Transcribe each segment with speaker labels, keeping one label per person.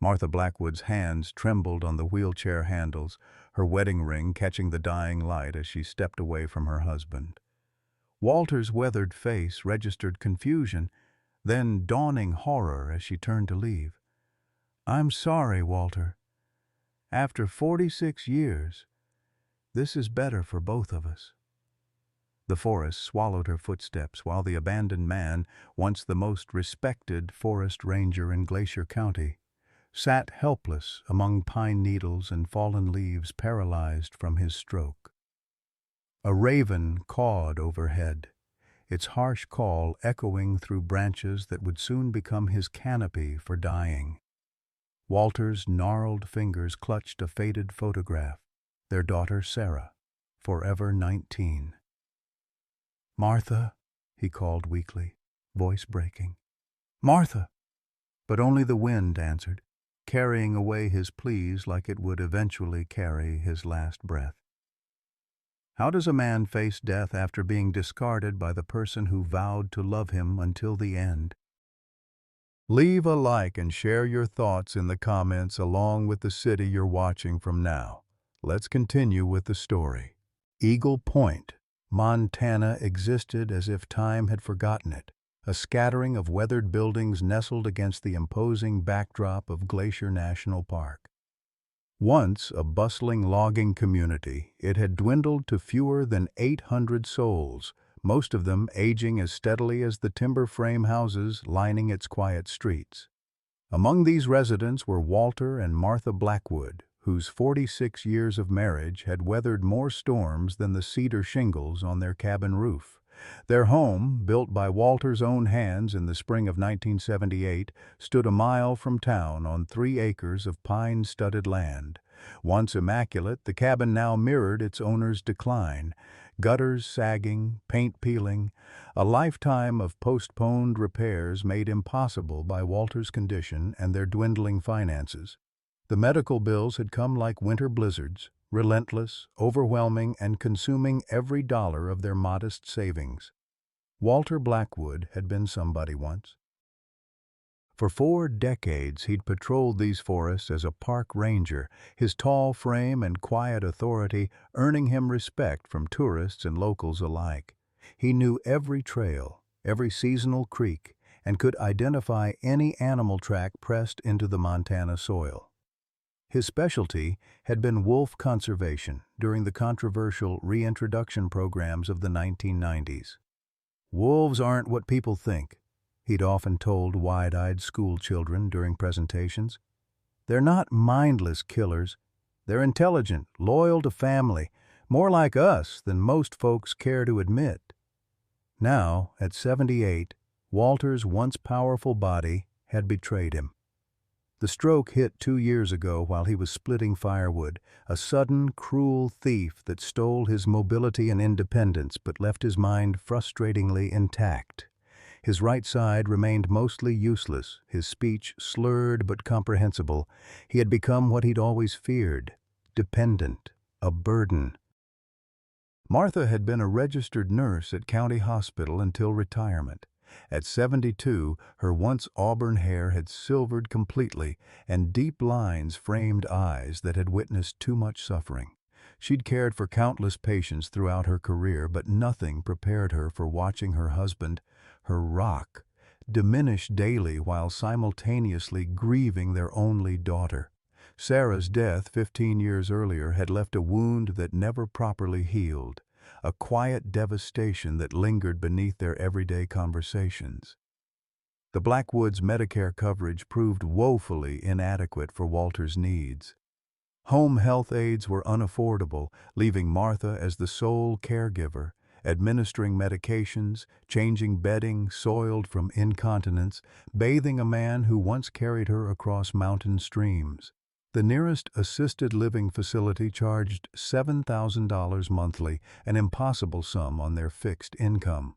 Speaker 1: Martha Blackwood's hands trembled on the wheelchair handles, her wedding ring catching the dying light as she stepped away from her husband. Walter's weathered face registered confusion, then dawning horror as she turned to leave. "I'm sorry, Walter. After 46 years, this is better for both of us." The forest swallowed her footsteps while the abandoned man, once the most respected forest ranger in Glacier County, sat helpless among pine needles and fallen leaves, paralyzed from his stroke. A raven cawed overhead, its harsh call echoing through branches that would soon become his canopy for dying. Walter's gnarled fingers clutched a faded photograph, their daughter Sarah, forever 19. "Martha," he called weakly, voice breaking. "Martha!" But only the wind answered, carrying away his pleas like it would eventually carry his last breath. How does a man face death after being discarded by the person who vowed to love him until the end? Leave a like and share your thoughts in the comments along with the city you're watching from now. Let's continue with the story. Eagle Point, Montana existed as if time had forgotten it, a scattering of weathered buildings nestled against the imposing backdrop of Glacier National Park. Once a bustling logging community, it had dwindled to fewer than 800 souls, most of them aging as steadily as the timber frame houses lining its quiet streets. Among these residents were Walter and Martha Blackwood, whose 46 years of marriage had weathered more storms than the cedar shingles on their cabin roof. Their home, built by Walter's own hands in the spring of 1978, stood a mile from town on 3 acres of pine-studded land. Once immaculate, the cabin now mirrored its owner's decline, gutters sagging, paint peeling, a lifetime of postponed repairs made impossible by Walter's condition and their dwindling finances. The medical bills had come like winter blizzards, relentless, overwhelming, and consuming every dollar of their modest savings. Walter Blackwood had been somebody once. For 4 decades he'd patrolled these forests as a park ranger, his tall frame and quiet authority earning him respect from tourists and locals alike. He knew every trail, every seasonal creek, and could identify any animal track pressed into the Montana soil. His specialty had been wolf conservation during the controversial reintroduction programs of the 1990s. "Wolves aren't what people think," he'd often told wide-eyed school children during presentations. "They're not mindless killers. They're intelligent, loyal to family, more like us than most folks care to admit." Now, at 78, Walter's once powerful body had betrayed him. The stroke hit 2 years ago while he was splitting firewood, a sudden, cruel thief that stole his mobility and independence but left his mind frustratingly intact. His right side remained mostly useless, his speech slurred but comprehensible. He had become what he'd always feared, dependent, a burden. Martha had been a registered nurse at County Hospital until retirement. At 72, her once auburn hair had silvered completely, and deep lines framed eyes that had witnessed too much suffering. She'd cared for countless patients throughout her career, but nothing prepared her for watching her husband, her rock, diminish daily while simultaneously grieving their only daughter. Sarah's death 15 years earlier had left a wound that never properly healed, a quiet devastation that lingered beneath their everyday conversations. The Blackwoods' Medicare coverage proved woefully inadequate for Walter's needs. Home health aides were unaffordable, leaving Martha as the sole caregiver, administering medications, changing bedding soiled from incontinence, bathing a man who once carried her across mountain streams. The nearest assisted living facility charged $7,000 monthly, an impossible sum on their fixed income.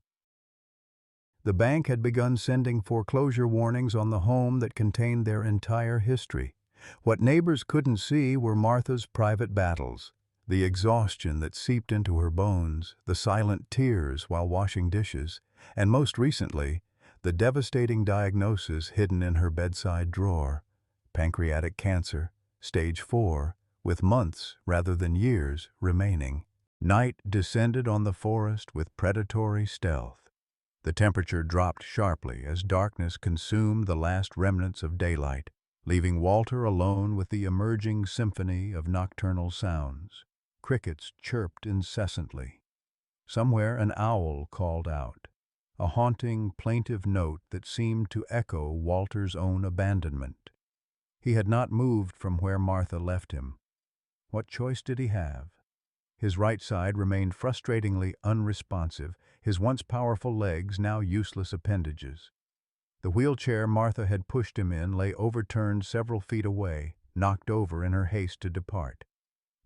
Speaker 1: The bank had begun sending foreclosure warnings on the home that contained their entire history. What neighbors couldn't see were Martha's private battles, the exhaustion that seeped into her bones, the silent tears while washing dishes, and most recently, the devastating diagnosis hidden in her bedside drawer: pancreatic cancer, stage 4, with months rather than years remaining. Night descended on the forest with predatory stealth. The temperature dropped sharply as darkness consumed the last remnants of daylight, leaving Walter alone with the emerging symphony of nocturnal sounds. Crickets chirped incessantly. Somewhere an owl called out, a haunting, plaintive note that seemed to echo Walter's own abandonment. He had not moved from where Martha left him. What choice did he have? His right side remained frustratingly unresponsive, his once powerful legs now useless appendages. The wheelchair Martha had pushed him in lay overturned several feet away, knocked over in her haste to depart.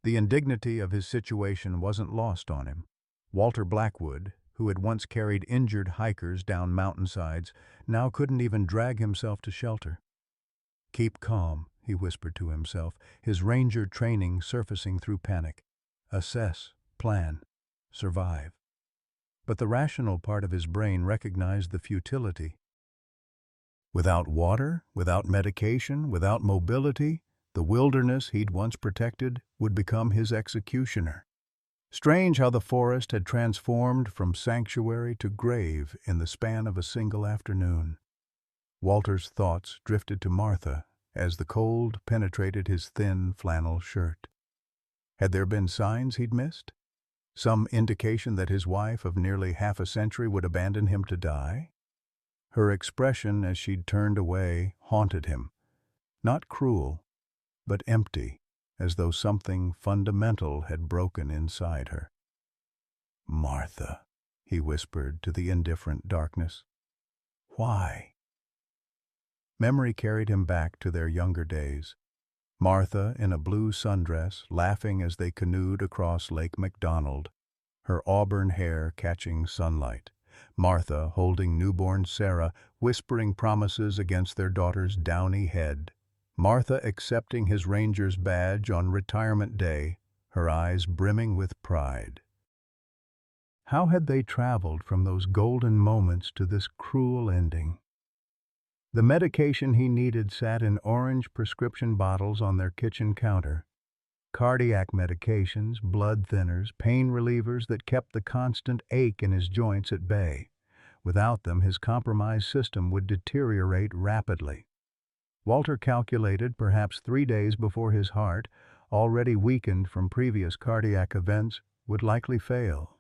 Speaker 1: The indignity of his situation wasn't lost on him. Walter Blackwood, who had once carried injured hikers down mountainsides, now couldn't even drag himself to shelter. "Keep calm," he whispered to himself, his ranger training surfacing through panic. Assess, plan, survive. But the rational part of his brain recognized the futility. Without water, without medication, without mobility, the wilderness he'd once protected would become his executioner. Strange how the forest had transformed from sanctuary to grave in the span of a single afternoon. Walter's thoughts drifted to Martha as the cold penetrated his thin flannel shirt. Had there been signs he'd missed? Some indication that his wife of nearly half a century would abandon him to die? Her expression as she'd turned away haunted him. Not cruel, but empty, as though something fundamental had broken inside her. "Martha," he whispered to the indifferent darkness. "Why?" Memory carried him back to their younger days. Martha in a blue sundress, laughing as they canoed across Lake McDonald, her auburn hair catching sunlight. Martha holding newborn Sarah, whispering promises against their daughter's downy head. Martha accepting his ranger's badge on retirement day, her eyes brimming with pride. How had they traveled from those golden moments to this cruel ending? The medication he needed sat in orange prescription bottles on their kitchen counter. Cardiac medications, blood thinners, pain relievers that kept the constant ache in his joints at bay. Without them, his compromised system would deteriorate rapidly. Walter calculated perhaps 3 days before his heart, already weakened from previous cardiac events, would likely fail.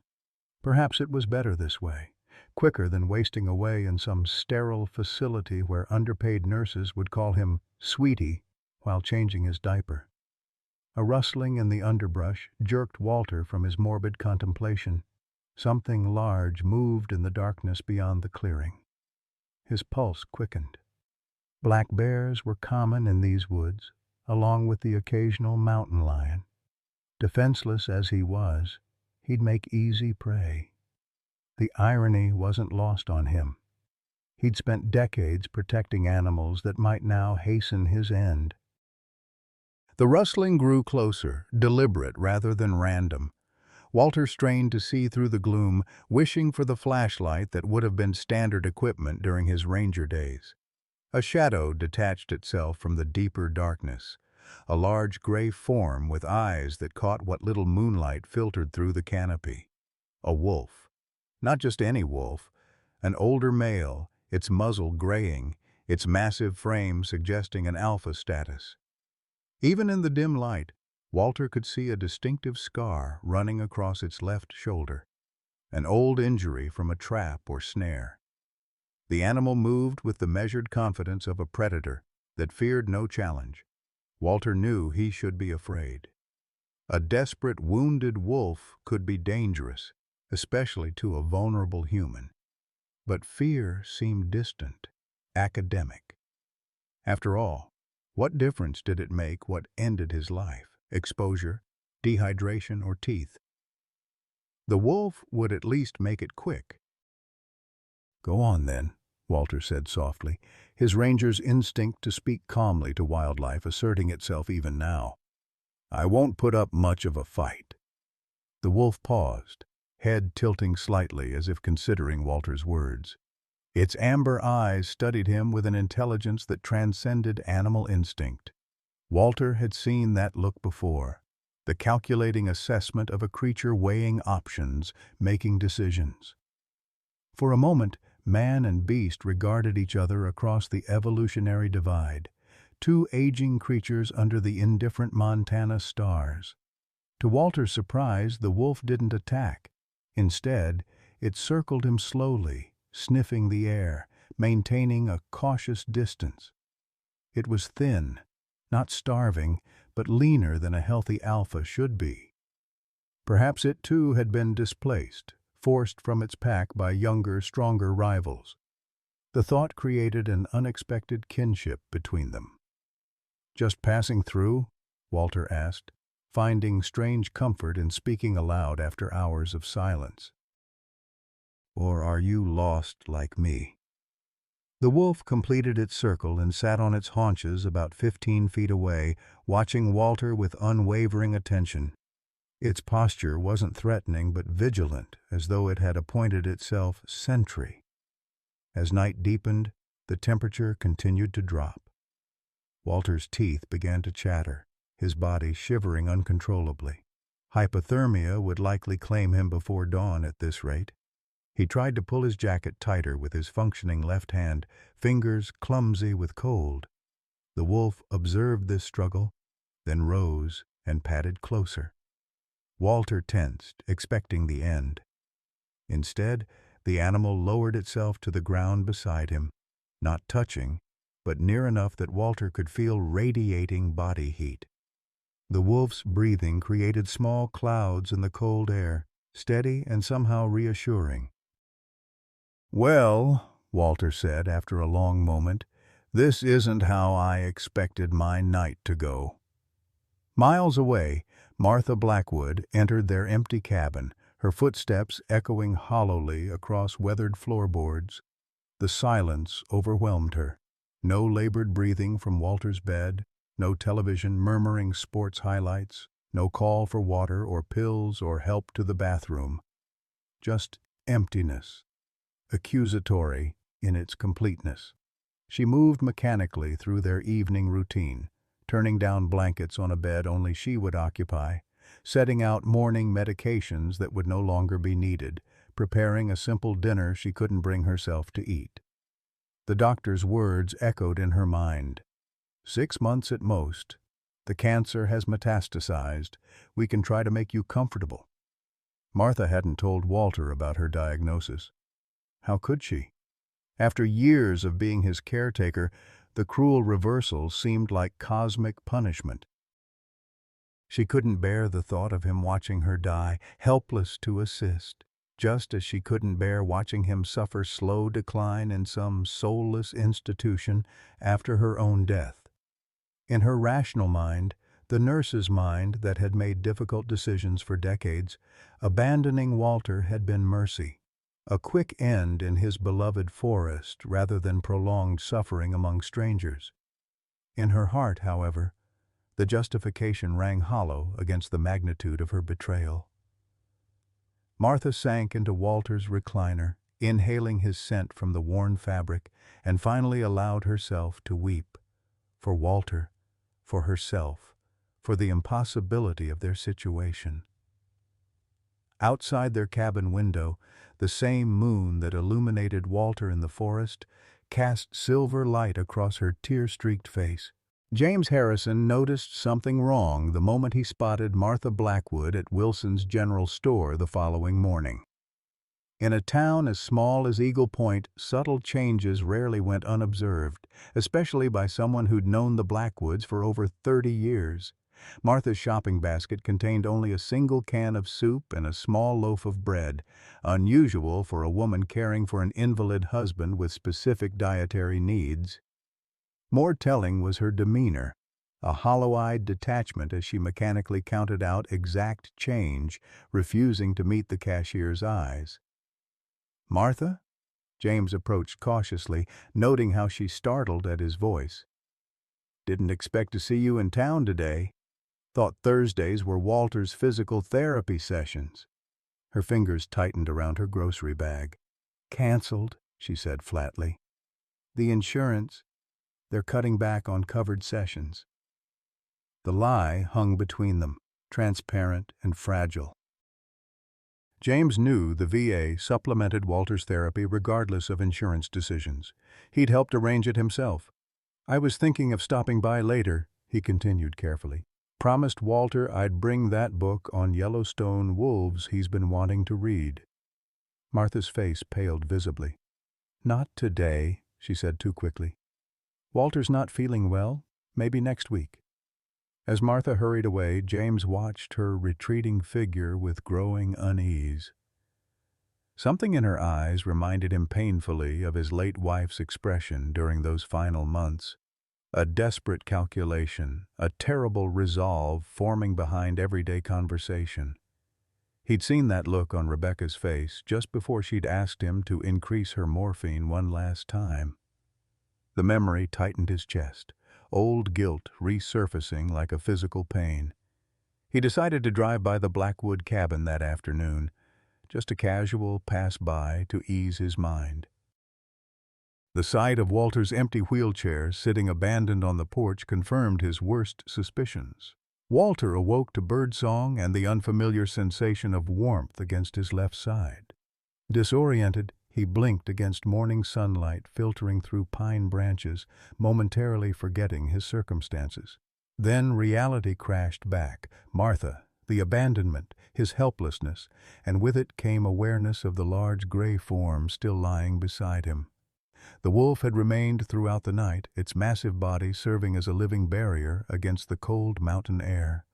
Speaker 1: Perhaps it was better this way, quicker than wasting away in some sterile facility where underpaid nurses would call him "sweetie" while changing his diaper. A rustling in the underbrush jerked Walter from his morbid contemplation. Something large moved in the darkness beyond the clearing. His pulse quickened. Black bears were common in these woods, along with the occasional mountain lion. Defenseless as he was, he'd make easy prey. The irony wasn't lost on him. He'd spent decades protecting animals that might now hasten his end. The rustling grew closer, deliberate rather than random. Walter strained to see through the gloom, wishing for the flashlight that would have been standard equipment during his ranger days. A shadow detached itself from the deeper darkness, a large gray form with eyes that caught what little moonlight filtered through the canopy. A wolf. Not just any wolf, an older male, its muzzle graying, its massive frame suggesting an alpha status. Even in the dim light, Walter could see a distinctive scar running across its left shoulder, an old injury from a trap or snare. The animal moved with the measured confidence of a predator that feared no challenge. Walter knew he should be afraid. A desperate, wounded wolf could be dangerous, especially to a vulnerable human. But fear seemed distant, academic. After all, what difference did it make what ended his life? Exposure, dehydration, or teeth? The wolf would at least make it quick. "Go on, then," Walter said softly, his ranger's instinct to speak calmly to wildlife asserting itself even now. "I won't put up much of a fight." The wolf paused, head tilting slightly as if considering Walter's words. Its amber eyes studied him with an intelligence that transcended animal instinct. Walter had seen that look before, the calculating assessment of a creature weighing options, making decisions. For a moment, man and beast regarded each other across the evolutionary divide, two aging creatures under the indifferent Montana stars. To Walter's surprise, the wolf didn't attack. Instead, it circled him slowly, sniffing the air, maintaining a cautious distance. It was thin, not starving, but leaner than a healthy alpha should be. Perhaps it too had been displaced, forced from its pack by younger, stronger rivals. The thought created an unexpected kinship between them. "Just passing through?" Walter asked, finding strange comfort in speaking aloud after hours of silence. "Or are you lost like me?" The wolf completed its circle and sat on its haunches about 15 feet away, watching Walter with unwavering attention. Its posture wasn't threatening but vigilant, as though it had appointed itself sentry. As night deepened, the temperature continued to drop. Walter's teeth began to chatter, his body shivering uncontrollably. Hypothermia would likely claim him before dawn at this rate. He tried to pull his jacket tighter with his functioning left hand, fingers clumsy with cold. The wolf observed this struggle, then rose and padded closer. Walter tensed, expecting the end. Instead, the animal lowered itself to the ground beside him, not touching, but near enough that Walter could feel radiating body heat. The wolf's breathing created small clouds in the cold air, steady and somehow reassuring. "Well," Walter said after a long moment, "this isn't how I expected my night to go." Miles away, Martha Blackwood entered their empty cabin, her footsteps echoing hollowly across weathered floorboards. The silence overwhelmed her. No labored breathing from Walter's bed, no television murmuring sports highlights, no call for water or pills or help to the bathroom. Just emptiness, accusatory in its completeness. She moved mechanically through their evening routine, turning down blankets on a bed only she would occupy, setting out morning medications that would no longer be needed, preparing a simple dinner she couldn't bring herself to eat. The doctor's words echoed in her mind. 6 months at most. The cancer has metastasized. We can try to make you comfortable. Martha hadn't told Walter about her diagnosis. How could she? After years of being his caretaker, the cruel reversal seemed like cosmic punishment. She couldn't bear the thought of him watching her die, helpless to assist, just as she couldn't bear watching him suffer slow decline in some soulless institution after her own death. In her rational mind, the nurse's mind that had made difficult decisions for decades, abandoning Walter had been mercy, a quick end in his beloved forest rather than prolonged suffering among strangers. In her heart, however, the justification rang hollow against the magnitude of her betrayal. Martha sank into Walter's recliner, inhaling his scent from the worn fabric, and finally allowed herself to weep. For Walter, for herself, for the impossibility of their situation. Outside their cabin window, the same moon that illuminated Walter in the forest cast silver light across her tear-streaked face. James Harrison noticed something wrong the moment he spotted Martha Blackwood at Wilson's General Store the following morning. In a town as small as Eagle Point, subtle changes rarely went unobserved, especially by someone who'd known the Blackwoods for over 30 years. Martha's shopping basket contained only a single can of soup and a small loaf of bread, unusual for a woman caring for an invalid husband with specific dietary needs. More telling was her demeanor, a hollow-eyed detachment as she mechanically counted out exact change, refusing to meet the cashier's eyes. "Martha?" James approached cautiously, noting how she startled at his voice. "Didn't expect to see you in town today. Thought Thursdays were Walter's physical therapy sessions." Her fingers tightened around her grocery bag. "Canceled," she said flatly. "The insurance, they're cutting back on covered sessions." The lie hung between them, transparent and fragile. James knew the VA supplemented Walter's therapy regardless of insurance decisions. He'd helped arrange it himself. "I was thinking of stopping by later," he continued carefully. "Promised Walter I'd bring that book on Yellowstone wolves he's been wanting to read." Martha's face paled visibly. "Not today," she said too quickly. "Walter's not feeling well. Maybe next week." As Martha hurried away, James watched her retreating figure with growing unease. Something in her eyes reminded him painfully of his late wife's expression during those final months. A desperate calculation, a terrible resolve forming behind everyday conversation. He'd seen that look on Rebecca's face just before she'd asked him to increase her morphine one last time. The memory tightened his chest, old guilt resurfacing like a physical pain. He decided to drive by the Blackwood cabin that afternoon, just a casual pass-by to ease his mind. The sight of Walter's empty wheelchair sitting abandoned on the porch confirmed his worst suspicions. Walter awoke to birdsong and the unfamiliar sensation of warmth against his left side. Disoriented, he blinked against morning sunlight filtering through pine branches, momentarily forgetting his circumstances. Then reality crashed back. Martha, the abandonment, his helplessness, and with it came awareness of the large gray form still lying beside him. The wolf had remained throughout the night, its massive body serving as a living barrier against the cold mountain air.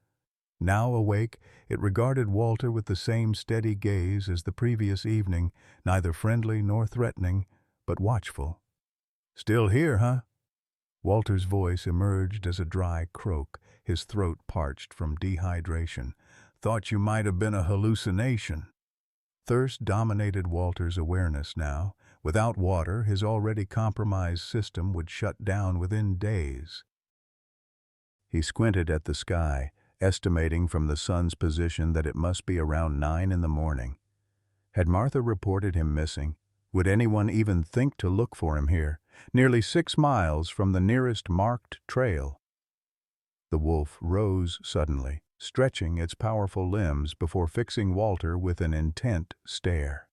Speaker 1: Now awake, it regarded Walter with the same steady gaze as the previous evening, neither friendly nor threatening, but watchful. "Still here, huh?" Walter's voice emerged as a dry croak, his throat parched from dehydration. "Thought you might have been a hallucination." Thirst dominated Walter's awareness now. Without water, his already compromised system would shut down within days. He squinted at the sky, estimating from the sun's position that it must be around 9 in the morning. Had Martha reported him missing? Would anyone even think to look for him here, nearly 6 miles from the nearest marked trail? The wolf rose suddenly, stretching its powerful limbs before fixing Walter with an intent stare.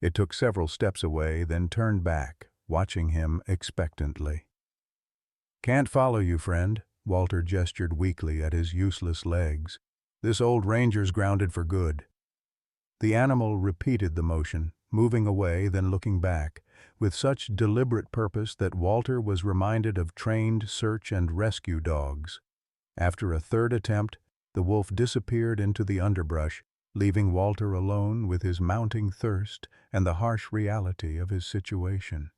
Speaker 1: It took several steps away, then turned back, watching him expectantly. "Can't follow you, friend," Walter gestured weakly at his useless legs. "This old ranger's grounded for good." The animal repeated the motion, moving away then looking back, with such deliberate purpose that Walter was reminded of trained search and rescue dogs. After a third attempt, the wolf disappeared into the underbrush, leaving Walter alone with his mounting thirst and the harsh reality of his situation.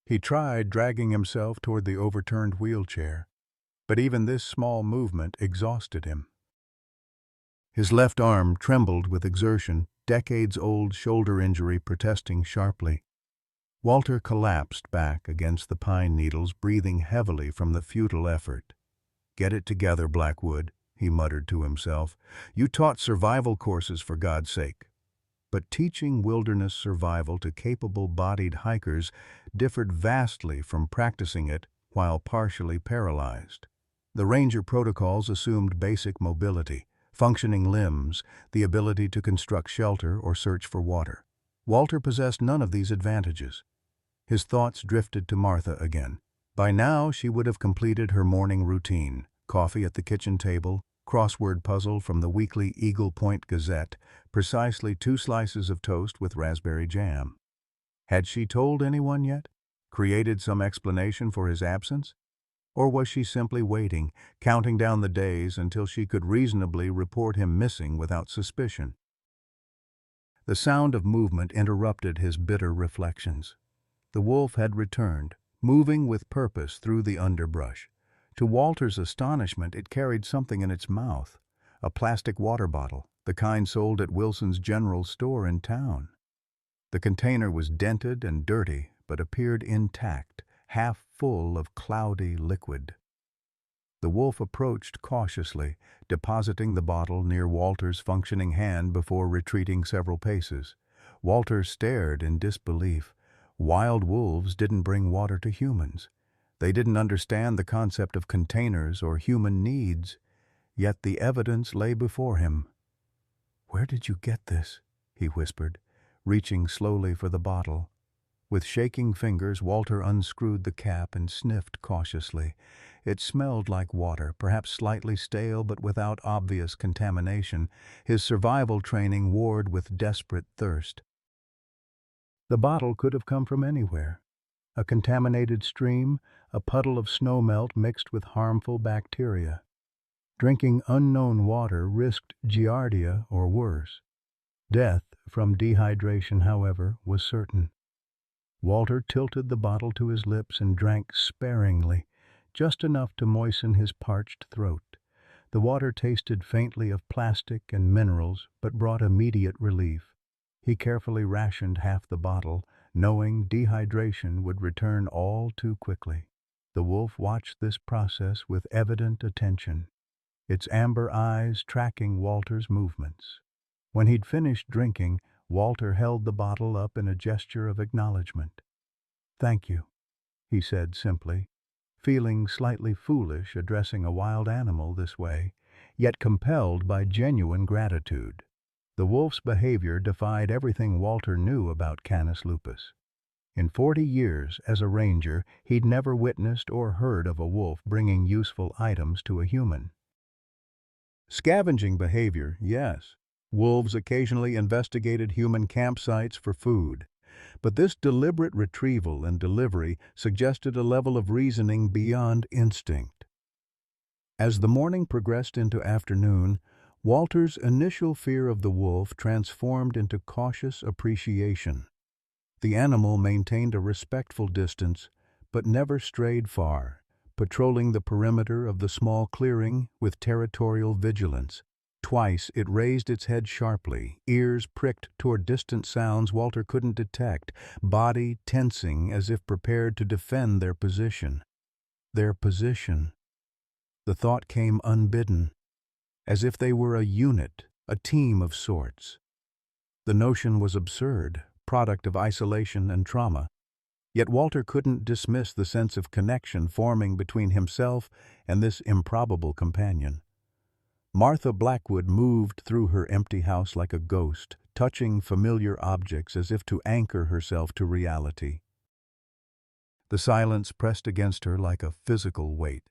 Speaker 1: He tried dragging himself toward the overturned wheelchair, but even this small movement exhausted him. His left arm trembled with exertion, decades-old shoulder injury protesting sharply. Walter collapsed back against the pine needles, breathing heavily from the futile effort. "Get it together, Blackwood," he muttered to himself. "You taught survival courses, for God's sake." But teaching wilderness survival to capable-bodied hikers differed vastly from practicing it while partially paralyzed. The ranger protocols assumed basic mobility, functioning limbs, the ability to construct shelter or search for water. Walter possessed none of these advantages. His thoughts drifted to Martha again. By now she would have completed her morning routine: coffee at the kitchen table, crossword puzzle from the weekly Eagle Point Gazette, precisely 2 slices of toast with raspberry jam. Had she told anyone yet? Created some explanation for his absence? Or was she simply waiting, counting down the days until she could reasonably report him missing without suspicion? The sound of movement interrupted his bitter reflections. The wolf had returned, moving with purpose through the underbrush. To Walter's astonishment, it carried something in its mouth, a plastic water bottle, the kind sold at Wilson's General Store in town. The container was dented and dirty, but appeared intact, half full of cloudy liquid. The wolf approached cautiously, depositing the bottle near Walter's functioning hand before retreating several paces. Walter stared in disbelief, Wild wolves didn't bring water to humans. They didn't understand the concept of containers or human needs, yet the evidence lay before him. "Where did you get this?" he whispered, reaching slowly for the bottle. With shaking fingers, Walter unscrewed the cap and sniffed cautiously. It smelled like water, perhaps slightly stale but without obvious contamination. His survival training warred with desperate thirst. The bottle could have come from anywhere. A contaminated stream, a puddle of snowmelt mixed with harmful bacteria. Drinking unknown water risked giardia or worse. Death from dehydration, however, was certain. Walter tilted the bottle to his lips and drank sparingly, just enough to moisten his parched throat. The water tasted faintly of plastic and minerals, but brought immediate relief. He carefully rationed half the bottle, knowing dehydration would return all too quickly. The wolf watched this process with evident attention, its amber eyes tracking Walter's movements. When he'd finished drinking, Walter held the bottle up in a gesture of acknowledgement. "Thank you," he said simply, feeling slightly foolish addressing a wild animal this way, yet compelled by genuine gratitude. The wolf's behavior defied everything Walter knew about Canis lupus. In 40 years as a ranger, he'd never witnessed or heard of a wolf bringing useful items to a human. Scavenging behavior, yes. Wolves occasionally investigated human campsites for food. But this deliberate retrieval and delivery suggested a level of reasoning beyond instinct. As the morning progressed into afternoon, Walter's initial fear of the wolf transformed into cautious appreciation. The animal maintained a respectful distance, but never strayed far, patrolling the perimeter of the small clearing with territorial vigilance. Twice it raised its head sharply, ears pricked toward distant sounds Walter couldn't detect, body tensing as if prepared to defend their position. Their position. The thought came unbidden, as if they were a unit, a team of sorts. The notion was absurd, product of isolation and trauma. Yet Walter couldn't dismiss the sense of connection forming between himself and this improbable companion. Martha Blackwood moved through her empty house like a ghost, touching familiar objects as if to anchor herself to reality. The silence pressed against her like a physical weight.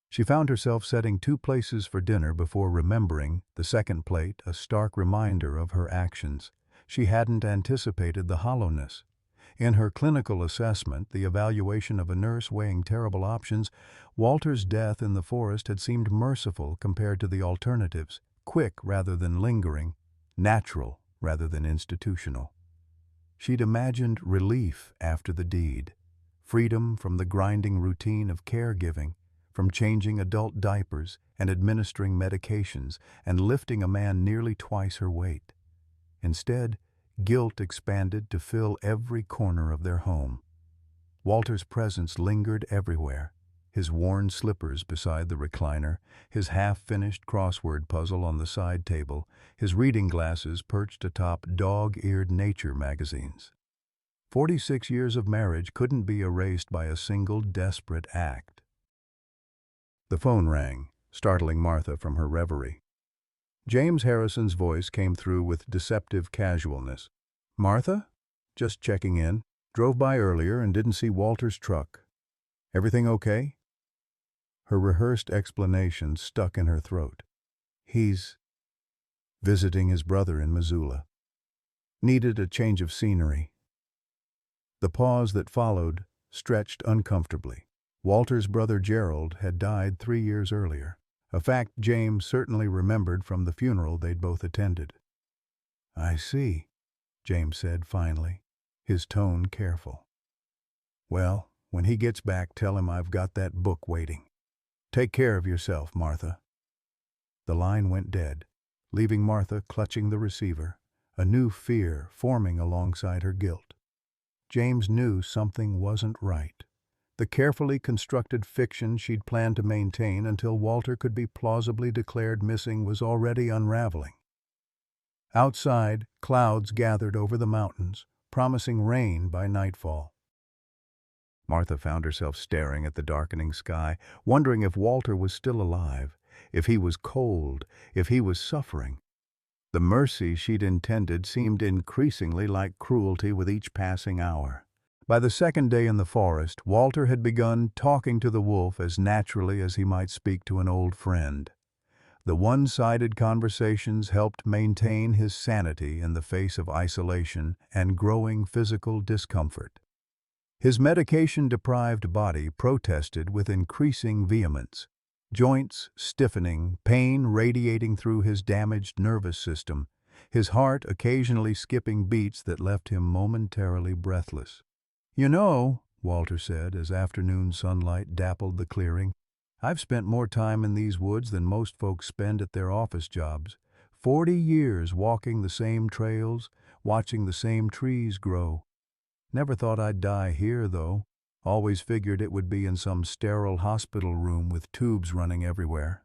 Speaker 1: She found herself setting 2 places for dinner before remembering, the second plate a stark reminder of her actions. She hadn't anticipated the hollowness. In her clinical assessment, the evaluation of a nurse weighing terrible options, Walter's death in the forest had seemed merciful compared to the alternatives, quick rather than lingering, natural rather than institutional. She'd imagined relief after the deed, freedom from the grinding routine of caregiving, from changing adult diapers and administering medications and lifting a man nearly twice her weight. Instead, guilt expanded to fill every corner of their home. Walter's presence lingered everywhere, his worn slippers beside the recliner, his half-finished crossword puzzle on the side table, his reading glasses perched atop dog-eared nature magazines. 46 years of marriage couldn't be erased by a single desperate act. The phone rang, startling Martha from her reverie. James Harrison's voice came through with deceptive casualness. "Martha? Just checking in. Drove by earlier and didn't see Walter's truck. Everything okay?" Her rehearsed explanation stuck in her throat. "He's visiting his brother in Missoula. Needed a change of scenery." The pause that followed stretched uncomfortably. Walter's brother Gerald had died 3 years earlier, a fact James certainly remembered from the funeral they'd both attended. "I see," James said finally, his tone careful. "Well, when he gets back, tell him I've got that book waiting. Take care of yourself, Martha." The line went dead, leaving Martha clutching the receiver, a new fear forming alongside her guilt. James knew something wasn't right. The carefully constructed fiction she'd planned to maintain until Walter could be plausibly declared missing was already unraveling. Outside, clouds gathered over the mountains, promising rain by nightfall. Martha found herself staring at the darkening sky, wondering if Walter was still alive, if he was cold, if he was suffering. The mercy she'd intended seemed increasingly like cruelty with each passing hour. By the second day in the forest, Walter had begun talking to the wolf as naturally as he might speak to an old friend. The one-sided conversations helped maintain his sanity in the face of isolation and growing physical discomfort. His medication-deprived body protested with increasing vehemence, joints stiffening, pain radiating through his damaged nervous system, his heart occasionally skipping beats that left him momentarily breathless. "You know," Walter said as afternoon sunlight dappled the clearing, "I've spent more time in these woods than most folks spend at their office jobs. 40 years walking the same trails, watching the same trees grow. Never thought I'd die here, though. Always figured it would be in some sterile hospital room with tubes running everywhere."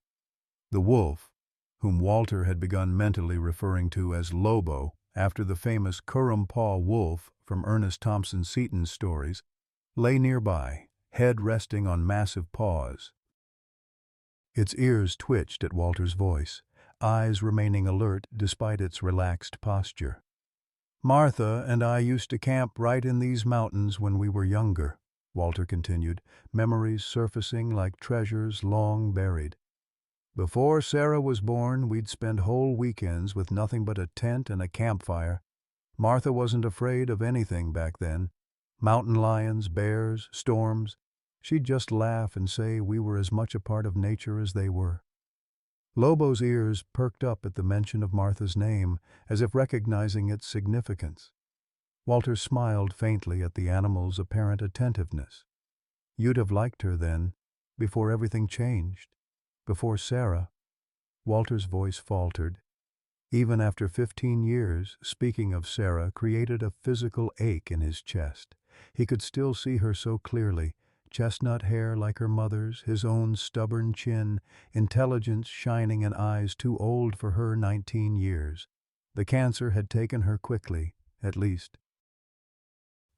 Speaker 1: The wolf, whom Walter had begun mentally referring to as Lobo, after the famous Currumpaw wolf from Ernest Thompson Seton's stories, lay nearby, head resting on massive paws. Its ears twitched at Walter's voice, eyes remaining alert despite its relaxed posture. "Martha and I used to camp right in these mountains when we were younger," Walter continued, memories surfacing like treasures long buried. "Before Sarah was born, we'd spend whole weekends with nothing but a tent and a campfire. Martha wasn't afraid of anything back then. Mountain lions, bears, storms. She'd just laugh and say we were as much a part of nature as they were." Lobo's ears perked up at the mention of Martha's name, as if recognizing its significance. Walter smiled faintly at the animal's apparent attentiveness. "You'd have liked her then, before everything changed. Before Sarah." Walter's voice faltered. Even after 15 years, speaking of Sarah created a physical ache in his chest. He could still see her so clearly, chestnut hair like her mother's, his own stubborn chin, intelligence shining in eyes too old for her 19 years. The cancer had taken her quickly, at least.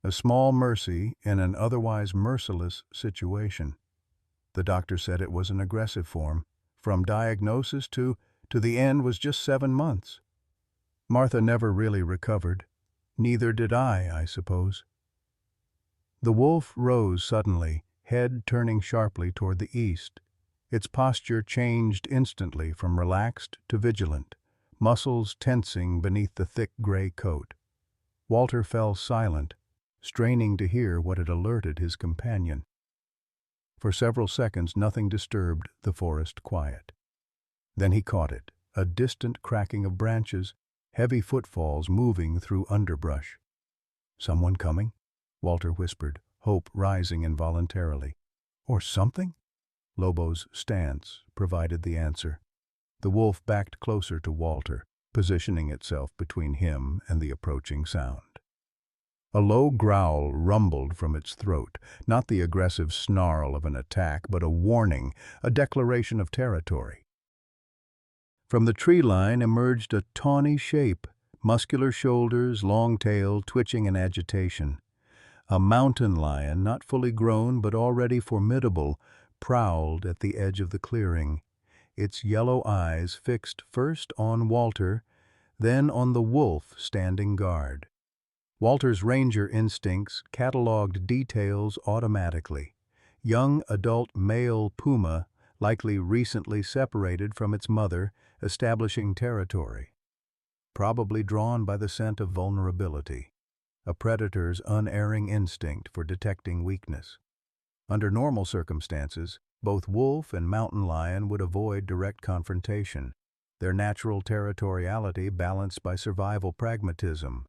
Speaker 1: A small mercy in an otherwise merciless situation. The doctor said it was an aggressive form. From diagnosis to the end was just 7 months. Martha never really recovered. Neither did I suppose. The wolf rose suddenly, head turning sharply toward the east. Its posture changed instantly from relaxed to vigilant, muscles tensing beneath the thick gray coat. Walter fell silent, straining to hear what had alerted his companion. For several seconds nothing disturbed the forest quiet. Then he caught it, a distant cracking of branches, heavy footfalls moving through underbrush. "Someone coming?" Walter whispered, hope rising involuntarily. "Or something?" Lobo's stance provided the answer. The wolf backed closer to Walter, positioning itself between him and the approaching sound. A low growl rumbled from its throat, not the aggressive snarl of an attack, but a warning, a declaration of territory. From the tree line emerged a tawny shape, muscular shoulders, long tail, twitching in agitation. A mountain lion, not fully grown but already formidable, prowled at the edge of the clearing, its yellow eyes fixed first on Walter, then on the wolf standing guard. Walter's ranger instincts cataloged details automatically. Young adult male puma, likely recently separated from its mother, establishing territory. Probably drawn by the scent of vulnerability, a predator's unerring instinct for detecting weakness. Under normal circumstances, both wolf and mountain lion would avoid direct confrontation, their natural territoriality balanced by survival pragmatism.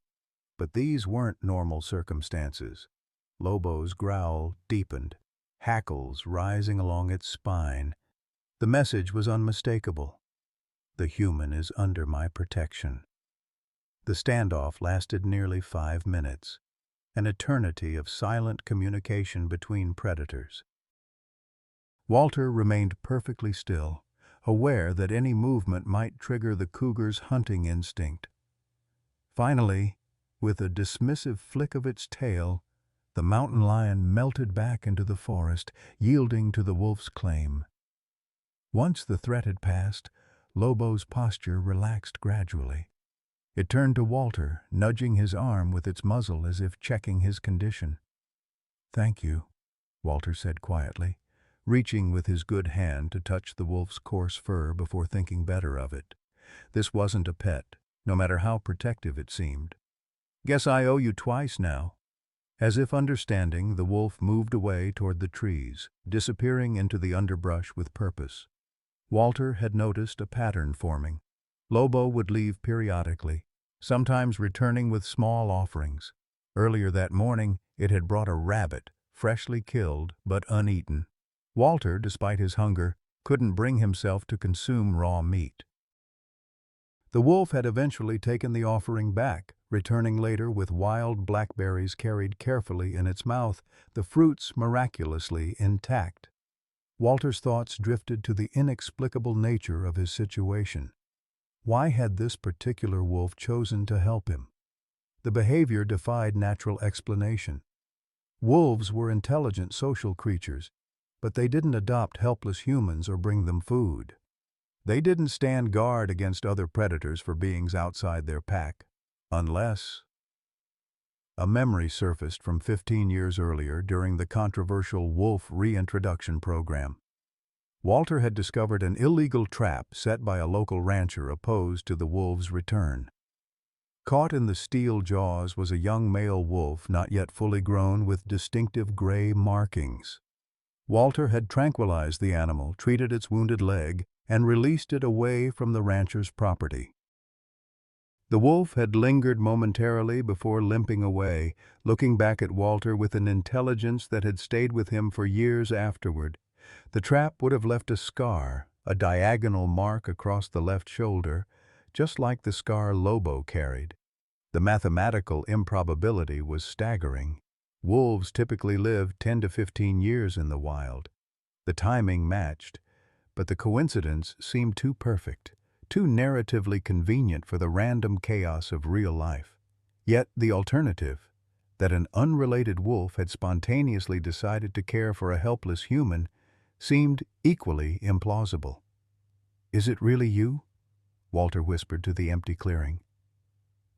Speaker 1: But these weren't normal circumstances. Lobo's growl deepened, hackles rising along its spine. The message was unmistakable. The human is under my protection. The standoff lasted nearly 5 minutes, an eternity of silent communication between predators. Walter remained perfectly still, aware that any movement might trigger the cougar's hunting instinct. Finally, With a dismissive flick of its tail, the mountain lion melted back into the forest, yielding to the wolf's claim. Once the threat had passed, Lobo's posture relaxed gradually. It turned to Walter, nudging his arm with its muzzle as if checking his condition. "Thank you," Walter said quietly, reaching with his good hand to touch the wolf's coarse fur before thinking better of it. This wasn't a pet, no matter how protective it seemed. "Guess I owe you twice now." As if understanding, the wolf moved away toward the trees, disappearing into the underbrush with purpose. Walter had noticed a pattern forming. Lobo would leave periodically, sometimes returning with small offerings. Earlier that morning, it had brought a rabbit, freshly killed but uneaten. Walter, despite his hunger, couldn't bring himself to consume raw meat. The wolf had eventually taken the offering back, returning later with wild blackberries carried carefully in its mouth, the fruits miraculously intact. Walter's thoughts drifted to the inexplicable nature of his situation. Why had this particular wolf chosen to help him? The behavior defied natural explanation. Wolves were intelligent social creatures, but they didn't adopt helpless humans or bring them food. They didn't stand guard against other predators for beings outside their pack, unless... A memory surfaced from 15 years earlier during the controversial wolf reintroduction program. Walter had discovered an illegal trap set by a local rancher opposed to the wolves' return. Caught in the steel jaws was a young male wolf not yet fully grown with distinctive gray markings. Walter had tranquilized the animal, treated its wounded leg, and released it away from the rancher's property. The wolf had lingered momentarily before limping away, looking back at Walter with an intelligence that had stayed with him for years afterward. The trap would have left a scar, a diagonal mark across the left shoulder, just like the scar Lobo carried. The mathematical improbability was staggering. Wolves typically live 10 to 15 years in the wild. The timing matched, but the coincidence seemed too perfect, too narratively convenient for the random chaos of real life. Yet the alternative, that an unrelated wolf had spontaneously decided to care for a helpless human, seemed equally implausible. "Is it really you?" Walter whispered to the empty clearing.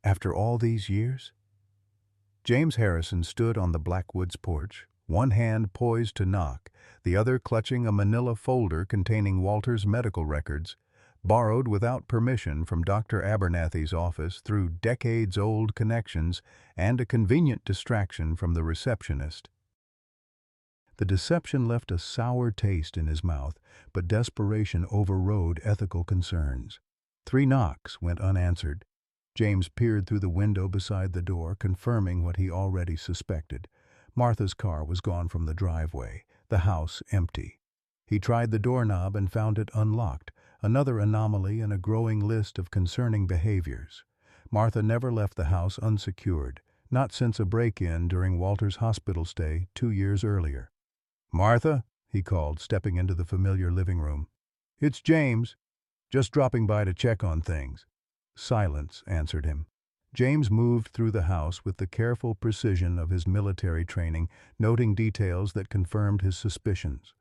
Speaker 1: "After all these years?" James Harrison stood on the Blackwoods porch, one hand poised to knock, the other clutching a manila folder containing Walter's medical records, borrowed without permission from Dr. Abernathy's office through decades-old connections and a convenient distraction from the receptionist. The deception left a sour taste in his mouth, but desperation overrode ethical concerns. 3 knocks went unanswered. James peered through the window beside the door, confirming what he already suspected. Martha's car was gone from the driveway, the house empty. He tried the doorknob and found it unlocked, another anomaly in a growing list of concerning behaviors. Martha never left the house unsecured, not since a break-in during Walter's hospital stay 2 years earlier. "Martha," he called, stepping into the familiar living room. "It's James. Just dropping by to check on things." Silence answered him. James moved through the house with the careful precision of his military training, noting details that confirmed his suspicions.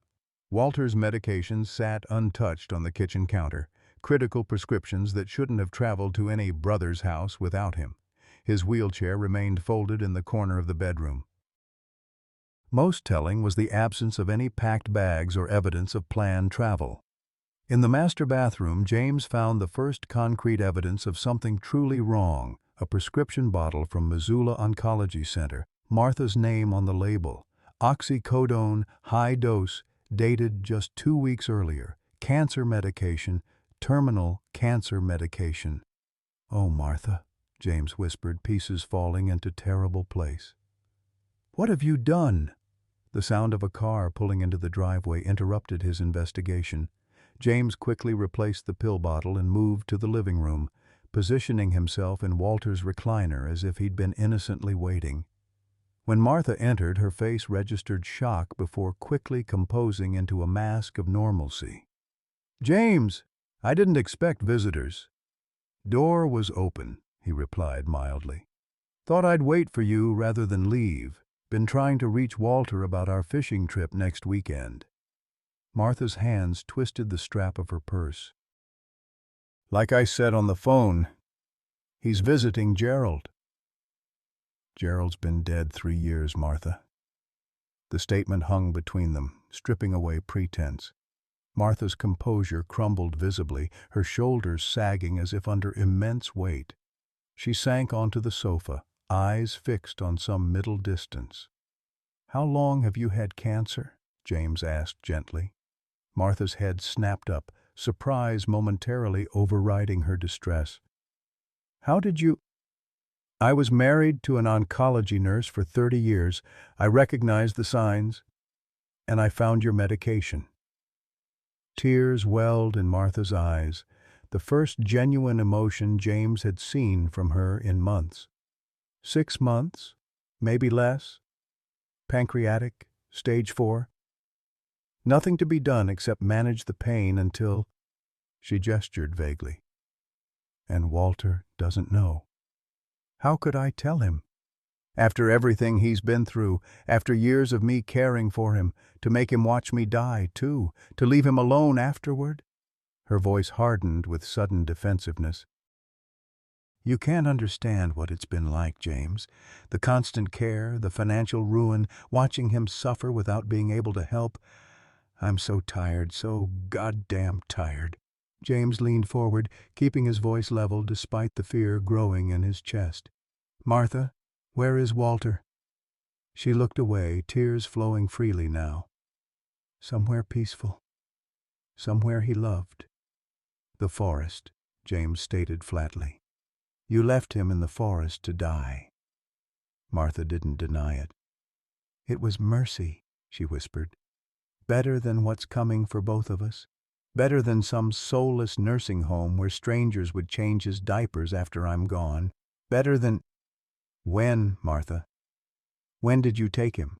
Speaker 1: Walter's medications sat untouched on the kitchen counter, critical prescriptions that shouldn't have traveled to any brother's house without him. His wheelchair remained folded in the corner of the bedroom. Most telling was the absence of any packed bags or evidence of planned travel. In the master bathroom, James found the first concrete evidence of something truly wrong, a prescription bottle from Missoula Oncology Center, Martha's name on the label, oxycodone, high dose, dated just 2 weeks earlier, cancer medication, terminal cancer medication. "Oh, Martha," James whispered, pieces falling into terrible place. "What have you done?" The sound of a car pulling into the driveway interrupted his investigation. James quickly replaced the pill bottle and moved to the living room, positioning himself in Walter's recliner as if he'd been innocently waiting. When Martha entered, her face registered shock before quickly composing into a mask of normalcy. "James, I didn't expect visitors." "Door was open," he replied mildly. Thought I'd wait for you rather than leave. Been trying to reach Walter about our fishing trip next weekend. Martha's hands twisted the strap of her purse. Like I said on the phone, he's visiting Gerald. Gerald's been dead 3 years, Martha. The statement hung between them, stripping away pretense. Martha's composure crumbled visibly, her shoulders sagging as if under immense weight. She sank onto the sofa, eyes fixed on some middle distance. "How long have you had cancer?" James asked gently. Martha's head snapped up, surprise momentarily overriding her distress. "How did you—" "I was married to an oncology nurse for 30 years. I recognized the signs, and I found your medication." Tears welled in Martha's eyes, the first genuine emotion James had seen from her in months. 6 months? Maybe less? Pancreatic? Stage 4? Nothing to be done except manage the pain until— She gestured vaguely. "And Walter doesn't know. How could I tell him? After everything he's been through, after years of me caring for him, to make him watch me die, too, to leave him alone afterward?" Her voice hardened with sudden defensiveness. "You can't understand what it's been like, James. The constant care, the financial ruin, watching him suffer without being able to help. I'm so tired, so goddamn tired." James leaned forward, keeping his voice level despite the fear growing in his chest. "Martha, where is Walter?" She looked away, tears flowing freely now. "Somewhere peaceful. Somewhere he loved." "The forest," James stated flatly. "You left him in the forest to die." Martha didn't deny it. "It was mercy," she whispered. "Better than what's coming for both of us. Better than some soulless nursing home where strangers would change his diapers after I'm gone. Better than—" "When, Martha? When did you take him?"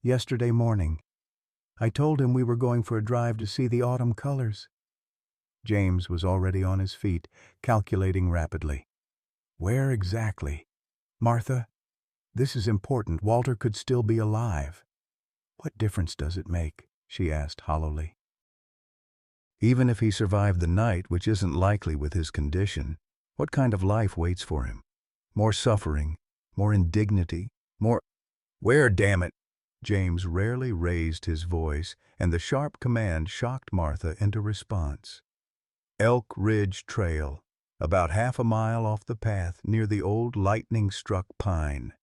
Speaker 1: "Yesterday morning. I told him we were going for a drive to see the autumn colors." James was already on his feet, calculating rapidly. "Where exactly? Martha, this is important. Walter could still be alive." "What difference does it make?" she asked hollowly. "Even if he survived the night, which isn't likely with his condition, what kind of life waits for him? More suffering, more indignity, more—" "Where, damn it?" James rarely raised his voice, and the sharp command shocked Martha into response. "Elk Ridge Trail, about half a mile off the path near the old lightning-struck pine."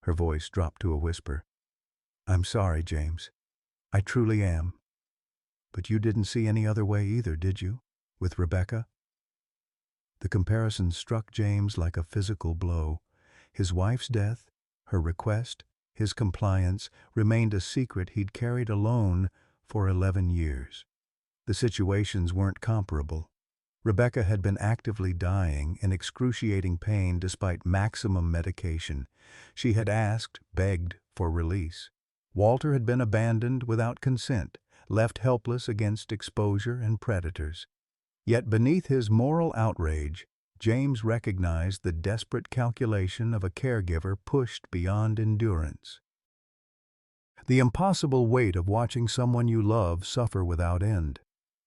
Speaker 1: Her voice dropped to a whisper. "I'm sorry, James. I truly am. But you didn't see any other way either, did you? With Rebecca?" The comparison struck James like a physical blow. His wife's death, her request, his compliance, remained a secret he'd carried alone for 11 years. The situations weren't comparable. Rebecca had been actively dying in excruciating pain despite maximum medication. She had asked, begged, for release. Walter had been abandoned without consent, left helpless against exposure and predators. Yet beneath his moral outrage, James recognized the desperate calculation of a caregiver pushed beyond endurance. The impossible weight of watching someone you love suffer without end.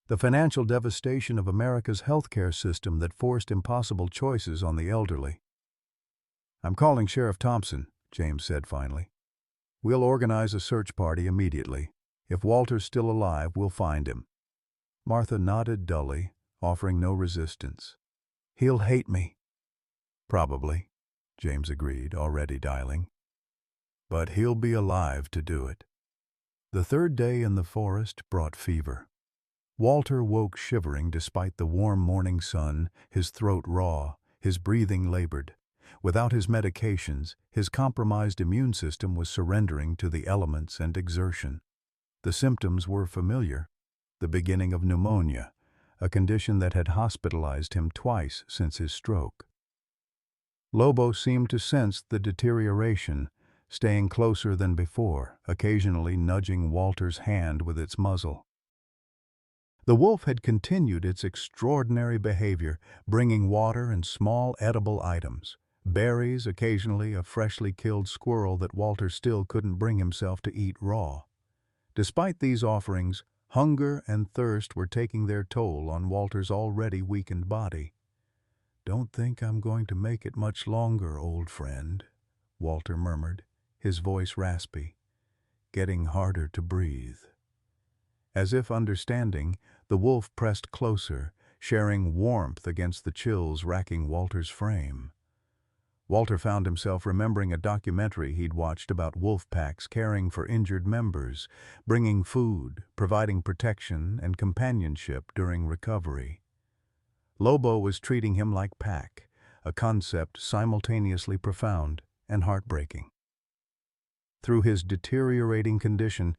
Speaker 1: The financial devastation of America's healthcare system that forced impossible choices on the elderly. "I'm calling Sheriff Thompson," James said finally. "We'll organize a search party immediately. If Walter's still alive, we'll find him." Martha nodded dully, offering no resistance. "He'll hate me." "Probably," James agreed, already dialing. "But he'll be alive to do it." The third day in the forest brought fever. Walter woke shivering despite the warm morning sun, his throat raw, his breathing labored. Without his medications, his compromised immune system was surrendering to the elements and exertion. The symptoms were familiar: the beginning of pneumonia, a condition that had hospitalized him twice since his stroke. Lobo seemed to sense the deterioration, staying closer than before, occasionally nudging Walter's hand with its muzzle. The wolf had continued its extraordinary behavior, bringing water and small edible items, Berries, occasionally a freshly killed squirrel that Walter still couldn't bring himself to eat raw. Despite these offerings, hunger and thirst were taking their toll on Walter's already weakened body. "Don't think I'm going to make it much longer, old friend," Walter murmured, his voice raspy, getting harder to breathe. As if understanding, the wolf pressed closer, sharing warmth against the chills racking Walter's frame. Walter found himself remembering a documentary he'd watched about wolf packs caring for injured members, bringing food, providing protection and companionship during recovery. Lobo was treating him like pack, a concept simultaneously profound and heartbreaking. Through his deteriorating condition,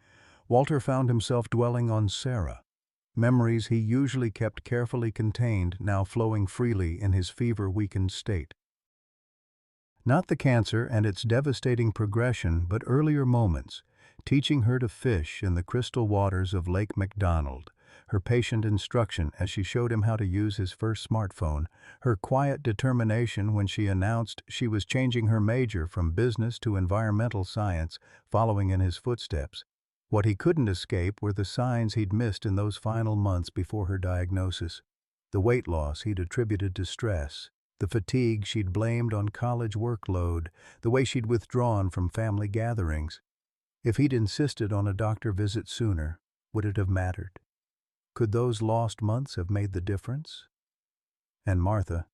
Speaker 1: Walter found himself dwelling on Sarah, memories he usually kept carefully contained now flowing freely in his fever-weakened state. Not the cancer and its devastating progression, but earlier moments, teaching her to fish in the crystal waters of Lake McDonald, her patient instruction as she showed him how to use his first smartphone, her quiet determination when she announced she was changing her major from business to environmental science, following in his footsteps. What he couldn't escape were the signs he'd missed in those final months before her diagnosis. The weight loss he'd attributed to stress, the fatigue she'd blamed on college workload, the way she'd withdrawn from family gatherings. If he'd insisted on a doctor visit sooner, would it have mattered? Could those lost months have made the difference? And Martha,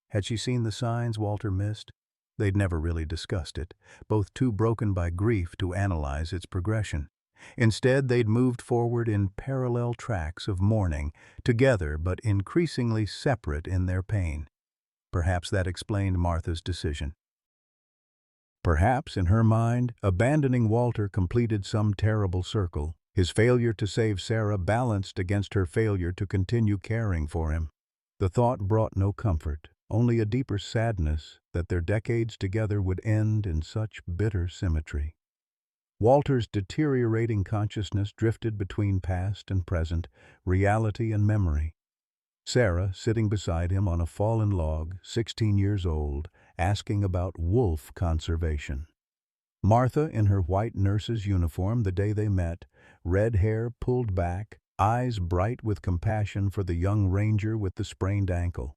Speaker 1: had she seen the signs Walter missed? They'd never really discussed it, both too broken by grief to analyze its progression. Instead, they'd moved forward in parallel tracks of mourning, together but increasingly separate in their pain. Perhaps that explained Martha's decision. Perhaps, in her mind, abandoning Walter completed some terrible circle, his failure to save Sarah balanced against her failure to continue caring for him. The thought brought no comfort, only a deeper sadness that their decades together would end in such bitter symmetry. Walter's deteriorating consciousness drifted between past and present, reality and memory. Sarah, sitting beside him on a fallen log, 16 years old, asking about wolf conservation. Martha in her white nurse's uniform the day they met, red hair pulled back, eyes bright with compassion for the young ranger with the sprained ankle.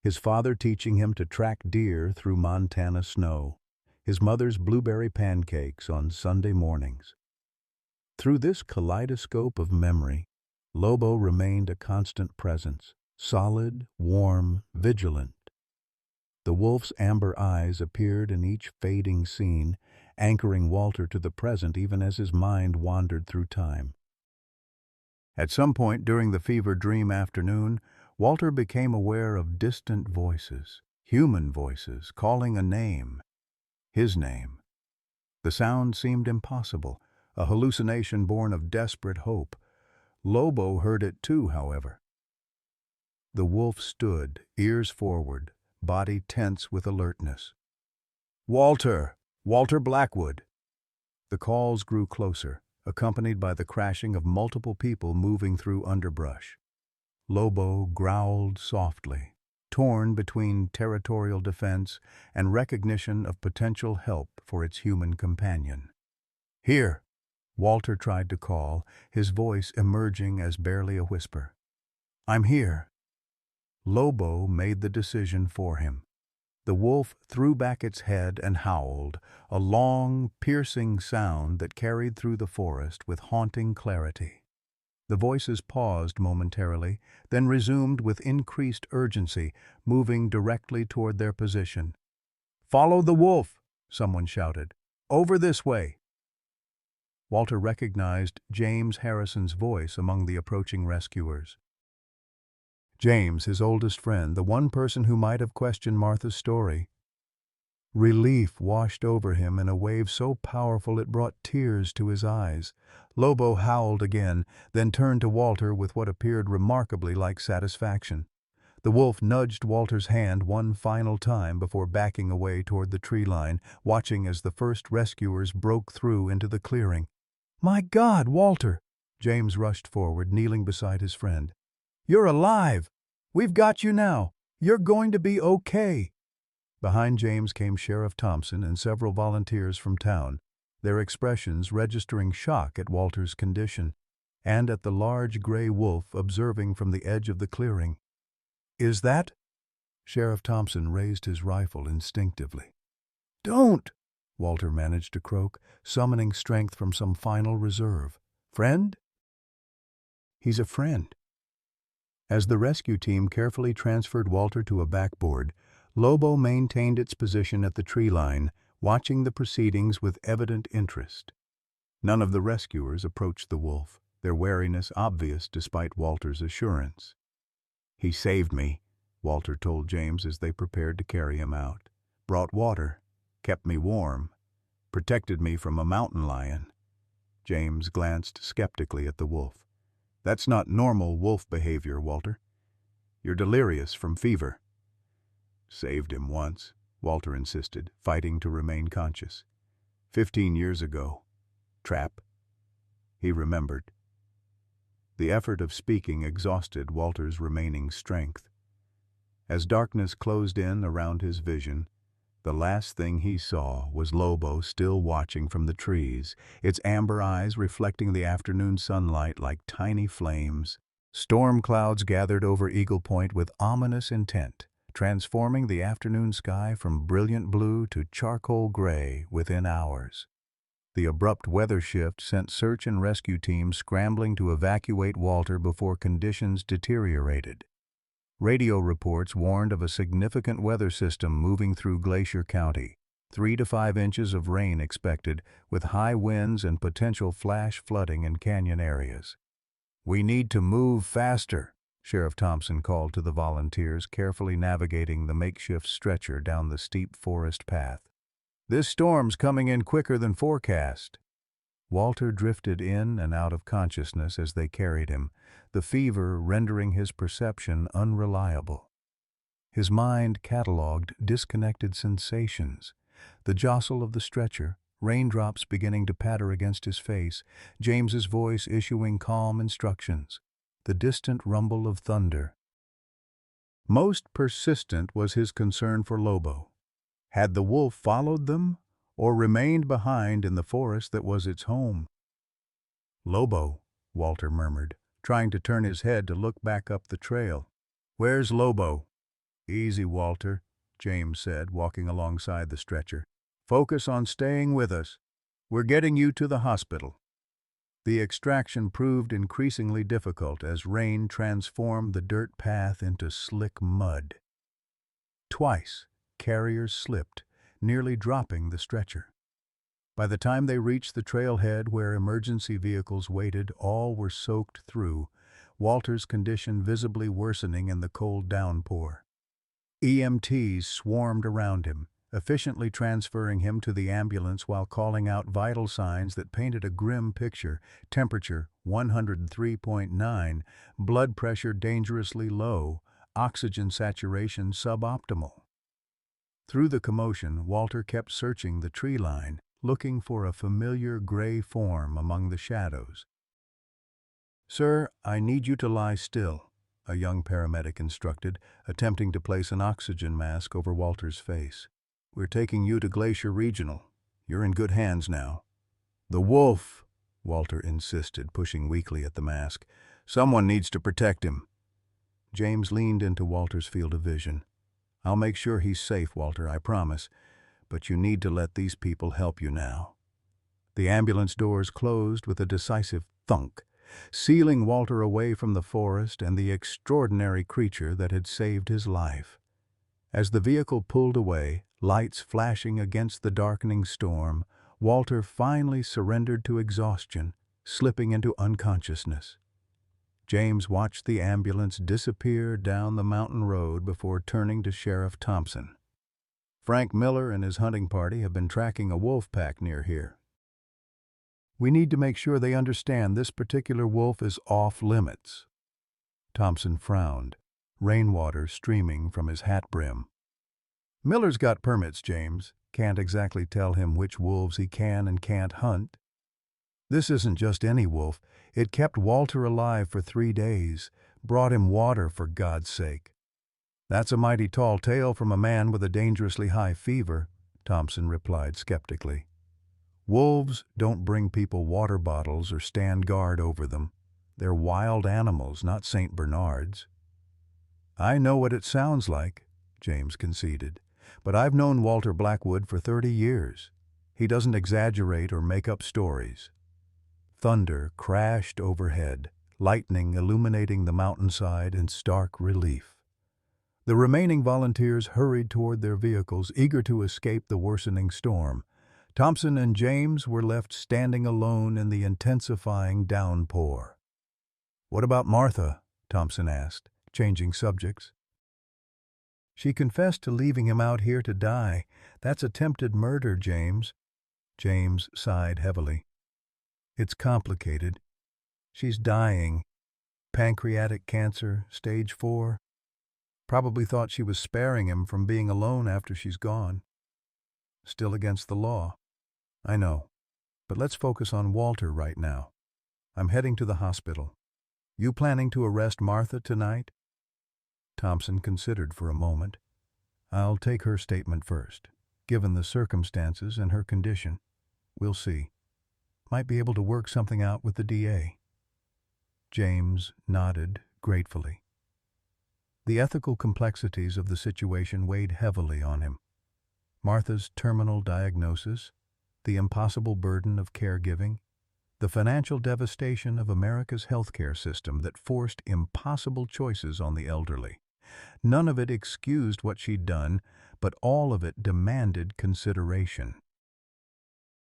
Speaker 1: His father teaching him to track deer through Montana snow. His mother's blueberry pancakes on Sunday mornings. Through this kaleidoscope of memory, Lobo remained a constant presence, solid, warm, vigilant. The wolf's amber eyes appeared in each fading scene, anchoring Walter to the present even as his mind wandered through time. At some point during the fever dream afternoon, Walter became aware of distant voices, human voices, calling a name. His name. The sound seemed impossible, a hallucination born of desperate hope. Lobo heard it too, however. The wolf stood, ears forward, body tense with alertness. "Walter! Walter Blackwood!" The calls grew closer, accompanied by the crashing of multiple people moving through underbrush. Lobo growled softly, torn between territorial defense and recognition of potential help for its human companion. "Here!" Walter tried to call, his voice emerging as barely a whisper. "I'm here." Lobo made the decision for him. The wolf threw back its head and howled, a long, piercing sound that carried through the forest with haunting clarity. The voices paused momentarily, then resumed with increased urgency, moving directly toward their position. "Follow the wolf!" someone shouted. "Over this way!" Walter recognized James Harrison's voice among the approaching rescuers. James, his oldest friend, the one person who might have questioned Martha's story. Relief washed over him in a wave so powerful it brought tears to his eyes. Lobo howled again, then turned to Walter with what appeared remarkably like satisfaction. The wolf nudged Walter's hand one final time before backing away toward the tree line, watching as the first rescuers broke through into the clearing. "My God, Walter!" James rushed forward, kneeling beside his friend. "You're alive! We've got you now! You're going to be okay!" Behind James came Sheriff Thompson and several volunteers from town, their expressions registering shock at Walter's condition and at the large gray wolf observing from the edge of the clearing. "Is that?" Sheriff Thompson raised his rifle instinctively. "Don't!" Walter managed to croak, summoning strength from some final reserve. "Friend?" "He's a friend." As the rescue team carefully transferred Walter to a backboard, Lobo maintained its position at the tree line, watching the proceedings with evident interest. None of the rescuers approached the wolf, their wariness obvious despite Walter's assurance. "He saved me," Walter told James as they prepared to carry him out. "Brought water, kept me warm, protected me from a mountain lion." James glanced skeptically at the wolf. "That's not normal wolf behavior, Walter. You're delirious from fever." "Saved him once," Walter insisted, fighting to remain conscious. 15 years ago. Trap." He remembered. The effort of speaking exhausted Walter's remaining strength. As darkness closed in around his vision, the last thing he saw was Lobo still watching from the trees, its amber eyes reflecting the afternoon sunlight like tiny flames. Storm clouds gathered over Eagle Point with ominous intent, transforming the afternoon sky from brilliant blue to charcoal gray within hours. The abrupt weather shift sent search and rescue teams scrambling to evacuate Walter before conditions deteriorated. Radio reports warned of a significant weather system moving through Glacier County, 3 to 5 inches of rain expected, with high winds and potential flash flooding in canyon areas. "We need to move faster," Sheriff Thompson called to the volunteers carefully navigating the makeshift stretcher down the steep forest path. "This storm's coming in quicker than forecast." Walter drifted in and out of consciousness as they carried him, the fever rendering his perception unreliable. His mind catalogued disconnected sensations: the jostle of the stretcher, raindrops beginning to patter against his face, James's voice issuing calm instructions, the distant rumble of thunder. Most persistent was his concern for Lobo. Had the wolf followed them, or remained behind in the forest that was its home? "Lobo," Walter murmured, trying to turn his head to look back up the trail. "Where's Lobo?" "Easy, Walter," James said, walking alongside the stretcher. "Focus on staying with us. We're getting you to the hospital." The extraction proved increasingly difficult as rain transformed the dirt path into slick mud. Twice, carriers slipped, nearly dropping the stretcher. By the time they reached the trailhead where emergency vehicles waited, all were soaked through, Walter's condition visibly worsening in the cold downpour. EMTs swarmed around him, efficiently transferring him to the ambulance while calling out vital signs that painted a grim picture: temperature 103.9, blood pressure dangerously low, oxygen saturation suboptimal. Through the commotion, Walter kept searching the tree line, looking for a familiar gray form among the shadows. "Sir, I need you to lie still," a young paramedic instructed, attempting to place an oxygen mask over Walter's face. "We're taking you to Glacier Regional. You're in good hands now." "The wolf," Walter insisted, pushing weakly at the mask. "Someone needs to protect him." James leaned into Walter's field of vision. "I'll make sure he's safe, Walter, I promise. But you need to let these people help you now." The ambulance doors closed with a decisive thunk, sealing Walter away from the forest and the extraordinary creature that had saved his life. As the vehicle pulled away, lights flashing against the darkening storm, Walter finally surrendered to exhaustion, slipping into unconsciousness. James watched the ambulance disappear down the mountain road before turning to Sheriff Thompson. "Frank Miller and his hunting party have been tracking a wolf pack near here. We need to make sure they understand this particular wolf is off limits." Thompson frowned, rainwater streaming from his hat brim. "Miller's got permits, James. Can't exactly tell him which wolves he can and can't hunt. This isn't just any wolf. It kept Walter alive for 3 days, brought him water for God's sake." "That's a mighty tall tale from a man with a dangerously high fever," Thompson replied skeptically. "Wolves don't bring people water bottles or stand guard over them. They're wild animals, not St. Bernards." "I know what it sounds like," James conceded, "but I've known Walter Blackwood for 30 years. He doesn't exaggerate or make up stories." Thunder crashed overhead, lightning illuminating the mountainside in stark relief. The remaining volunteers hurried toward their vehicles, eager to escape the worsening storm. Thompson and James were left standing alone in the intensifying downpour. "What about Martha?" Thompson asked, changing subjects. "She confessed to leaving him out here to die. That's attempted murder, James." James sighed heavily. "It's complicated. She's dying. Pancreatic cancer, stage 4. Probably thought she was sparing him from being alone after she's gone. Still against the law. I know. But let's focus on Walter right now. I'm heading to the hospital. You planning to arrest Martha tonight?" Thompson considered for a moment. "I'll take her statement first. Given the circumstances and her condition, we'll see. Might be able to work something out with the DA." James nodded gratefully. The ethical complexities of the situation weighed heavily on him. Martha's terminal diagnosis, the impossible burden of caregiving, the financial devastation of America's healthcare system that forced impossible choices on the elderly. None of it excused what she'd done, but all of it demanded consideration.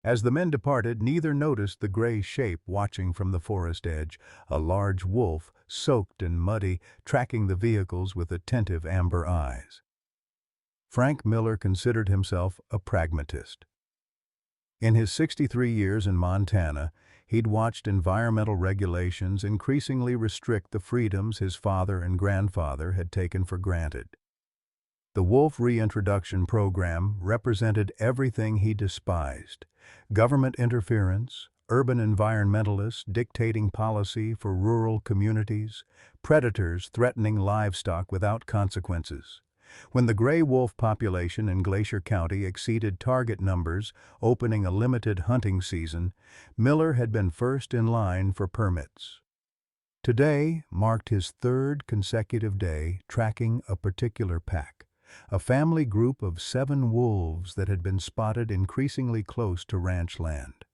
Speaker 1: As the men departed, neither noticed the gray shape watching from the forest edge, a large wolf, soaked and muddy, tracking the vehicles with attentive amber eyes. Frank Miller considered himself a pragmatist. In his 63 years in Montana, he'd watched environmental regulations increasingly restrict the freedoms his father and grandfather had taken for granted. The wolf reintroduction program represented everything he despised: government interference, urban environmentalists dictating policy for rural communities, predators threatening livestock without consequences. When the gray wolf population in Glacier County exceeded target numbers, opening a limited hunting season, Miller had been first in line for permits. Today marked his third consecutive day tracking a particular pack, a family group of 7 wolves that had been spotted increasingly close to ranch land.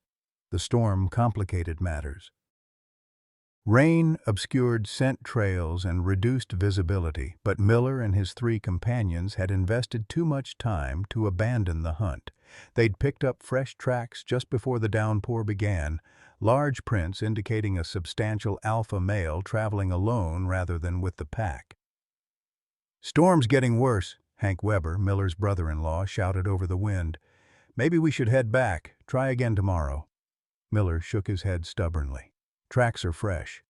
Speaker 1: The storm complicated matters. Rain obscured scent trails and reduced visibility, but Miller and his 3 companions had invested too much time to abandon the hunt. They'd picked up fresh tracks just before the downpour began, large prints indicating a substantial alpha male traveling alone rather than with the pack. "Storm's getting worse," Hank Weber, Miller's brother-in-law, shouted over the wind. "Maybe we should head back. Try again tomorrow." Miller shook his head stubbornly. "Tracks are fresh.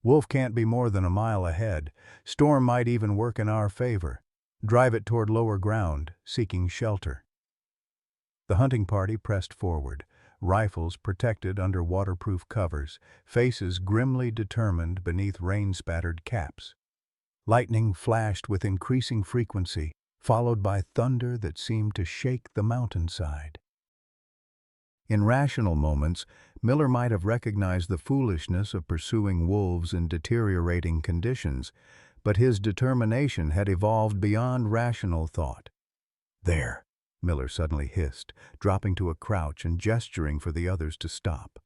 Speaker 1: Wolf can't be more than a mile ahead. Storm might even work in our favor. Drive it toward lower ground, seeking shelter." The hunting party pressed forward, rifles protected under waterproof covers, faces grimly determined beneath rain-spattered caps. Lightning flashed with increasing frequency, followed by thunder that seemed to shake the mountainside. In rational moments, Miller might have recognized the foolishness of pursuing wolves in deteriorating conditions, but his determination had evolved beyond rational thought. "There," Miller suddenly hissed, dropping to a crouch and gesturing for the others to stop.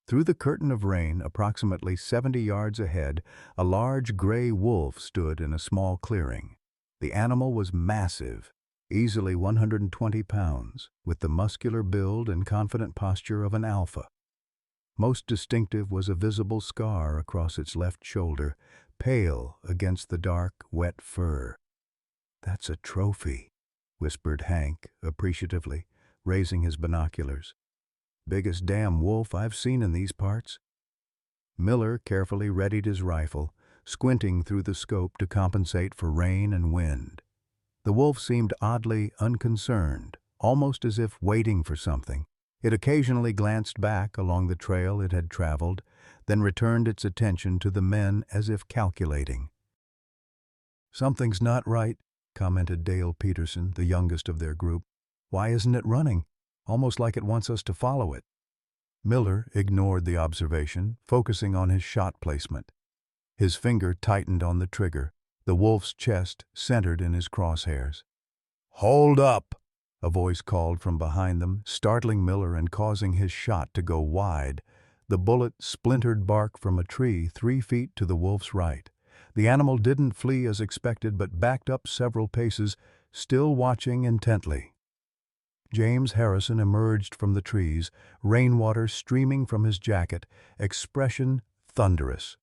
Speaker 1: Through the curtain of rain, approximately 70 yards ahead, a large gray wolf stood in a small clearing. The animal was massive, easily 120 pounds, with the muscular build and confident posture of an alpha. Most distinctive was a visible scar across its left shoulder, pale against the dark, wet fur. "That's a trophy," whispered Hank appreciatively, raising his binoculars. "Biggest damn wolf I've seen in these parts." Miller carefully readied his rifle, squinting through the scope to compensate for rain and wind. The wolf seemed oddly unconcerned, almost as if waiting for something. It occasionally glanced back along the trail it had traveled, then returned its attention to the men as if calculating. "Something's not right," commented Dale Peterson, the youngest of their group. "Why isn't it running? Almost like it wants us to follow it." Miller ignored the observation, focusing on his shot placement. His finger tightened on the trigger, the wolf's chest centered in his crosshairs. "Hold up!" a voice called from behind them, startling Miller and causing his shot to go wide. The bullet splintered bark from a tree 3 feet to the wolf's right. The animal didn't flee as expected but backed up several paces, still watching intently. James Harrison emerged from the trees, rainwater streaming from his jacket, expression thunderous.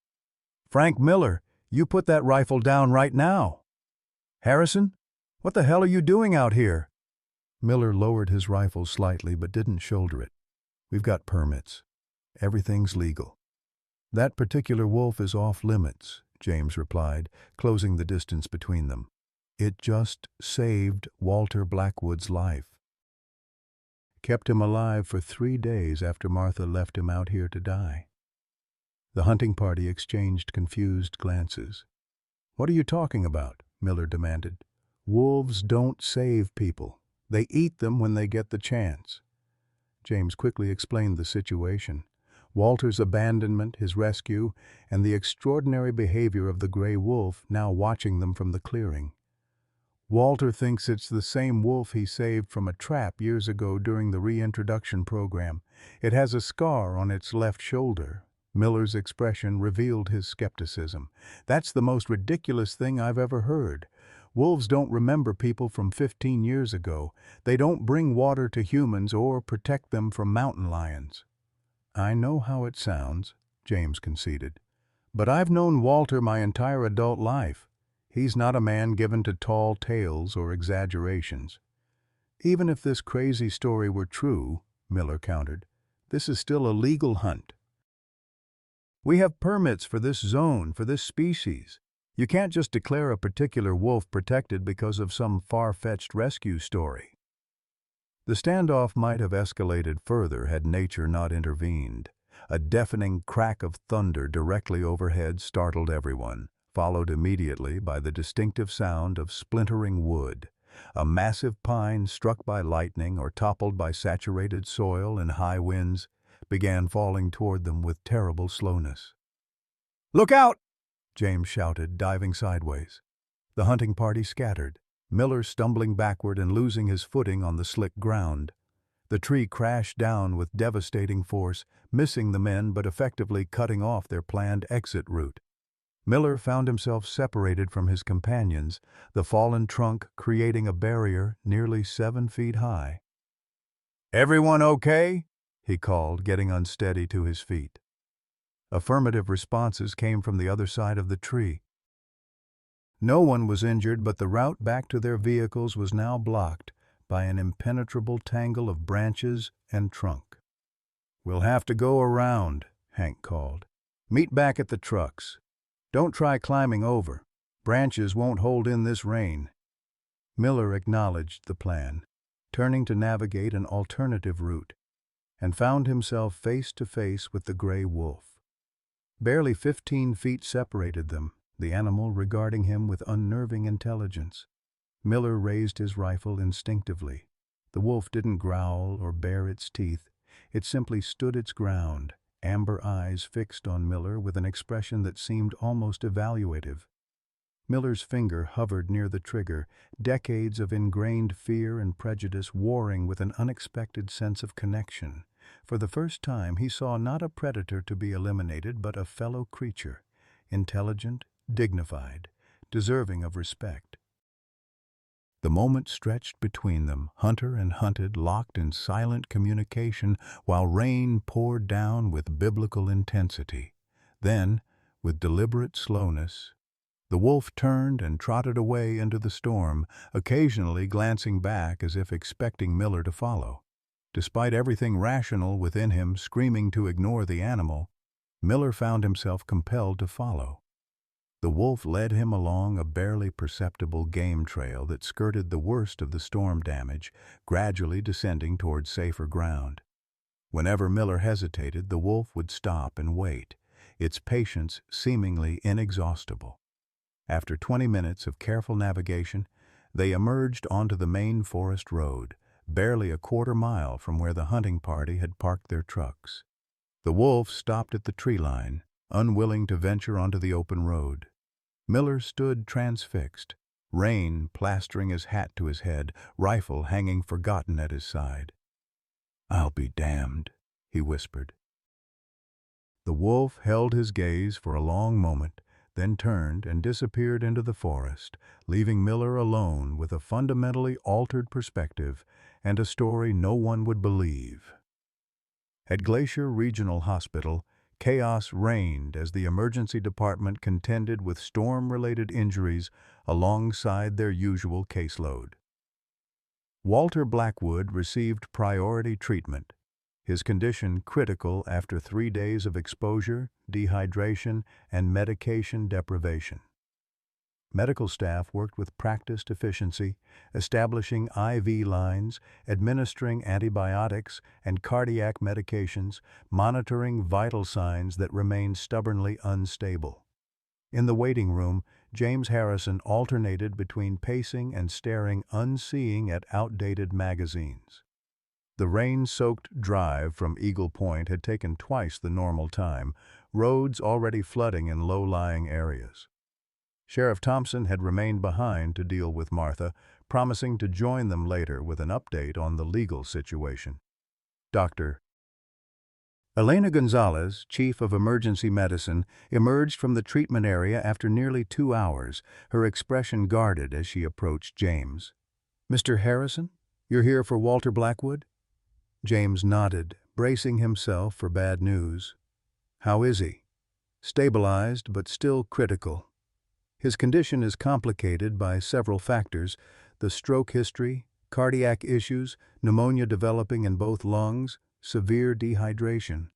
Speaker 1: "Frank Miller, you put that rifle down right now!" "Harrison? What the hell are you doing out here?" Miller lowered his rifle slightly but didn't shoulder it. "We've got permits. Everything's legal." "That particular wolf is off limits," James replied, closing the distance between them. "It just saved Walter Blackwood's life. Kept him alive for 3 days after Martha left him out here to die." The hunting party exchanged confused glances. "What are you talking about?" Miller demanded. "Wolves don't save people. They eat them when they get the chance." James quickly explained the situation. Walter's abandonment, his rescue, and the extraordinary behavior of the gray wolf now watching them from the clearing. "Walter thinks it's the same wolf he saved from a trap years ago during the reintroduction program. It has a scar on its left shoulder." Miller's expression revealed his skepticism. "That's the most ridiculous thing I've ever heard. Wolves don't remember people from 15 years ago. They don't bring water to humans or protect them from mountain lions." "I know how it sounds," James conceded. "But I've known Walter my entire adult life. He's not a man given to tall tales or exaggerations." "Even if this crazy story were true," Miller countered, "this is still a legal hunt. We have permits for this zone, for this species. You can't just declare a particular wolf protected because of some far-fetched rescue story." The standoff might have escalated further had nature not intervened. A deafening crack of thunder directly overhead startled everyone, followed immediately by the distinctive sound of splintering wood. A massive pine struck by lightning or toppled by saturated soil in high winds began falling toward them with terrible slowness. "Look out!" James shouted, diving sideways. The hunting party scattered, Miller stumbling backward and losing his footing on the slick ground. The tree crashed down with devastating force, missing the men but effectively cutting off their planned exit route. Miller found himself separated from his companions, the fallen trunk creating a barrier nearly 7 feet high. "Everyone okay?" he called, getting unsteady to his feet. Affirmative responses came from the other side of the tree. No one was injured, but the route back to their vehicles was now blocked by an impenetrable tangle of branches and trunk. "We'll have to go around," Hank called. "Meet back at the trucks. Don't try climbing over. Branches won't hold in this rain." Miller acknowledged the plan, turning to navigate an alternative route, and found himself face to face with the gray wolf. Barely 15 feet separated them, the animal regarding him with unnerving intelligence. Miller raised his rifle instinctively. The wolf didn't growl or bare its teeth. It simply stood its ground, amber eyes fixed on Miller with an expression that seemed almost evaluative. Miller's finger hovered near the trigger, decades of ingrained fear and prejudice warring with an unexpected sense of connection. For the first time he saw not a predator to be eliminated but a fellow creature, intelligent, dignified, deserving of respect. The moment stretched between them, hunter and hunted locked in silent communication while rain poured down with biblical intensity. Then, with deliberate slowness, the wolf turned and trotted away into the storm, occasionally glancing back as if expecting Miller to follow. Despite everything rational within him screaming to ignore the animal, Miller found himself compelled to follow. The wolf led him along a barely perceptible game trail that skirted the worst of the storm damage, gradually descending toward safer ground. Whenever Miller hesitated, the wolf would stop and wait, its patience seemingly inexhaustible. After 20 minutes of careful navigation, they emerged onto the main forest road, barely a quarter-mile from where the hunting party had parked their trucks. The wolf stopped at the tree line, unwilling to venture onto the open road. Miller stood transfixed, rain plastering his hat to his head, rifle hanging forgotten at his side. "I'll be damned," he whispered. The wolf held his gaze for a long moment, then turned and disappeared into the forest, leaving Miller alone with a fundamentally altered perspective and a story no one would believe. At Glacier Regional Hospital, chaos reigned as the emergency department contended with storm-related injuries alongside their usual caseload. Walter Blackwood received priority treatment, his condition critical after 3 days of exposure, dehydration, and medication deprivation. Medical staff worked with practiced efficiency, establishing IV lines, administering antibiotics and cardiac medications, monitoring vital signs that remained stubbornly unstable. In the waiting room, James Harrison alternated between pacing and staring unseeing at outdated magazines. The rain-soaked drive from Eagle Point had taken twice the normal time, roads already flooding in low-lying areas. Sheriff Thompson had remained behind to deal with Martha, promising to join them later with an update on the legal situation. Dr. Elena Gonzalez, Chief of Emergency Medicine, emerged from the treatment area after nearly 2 hours, her expression guarded as she approached James. "Mr. Harrison, you're here for Walter Blackwood?" James nodded, bracing himself for bad news. "How is he?" "Stabilized, but still critical. His condition is complicated by several factors: the stroke history, cardiac issues, pneumonia developing in both lungs, severe dehydration.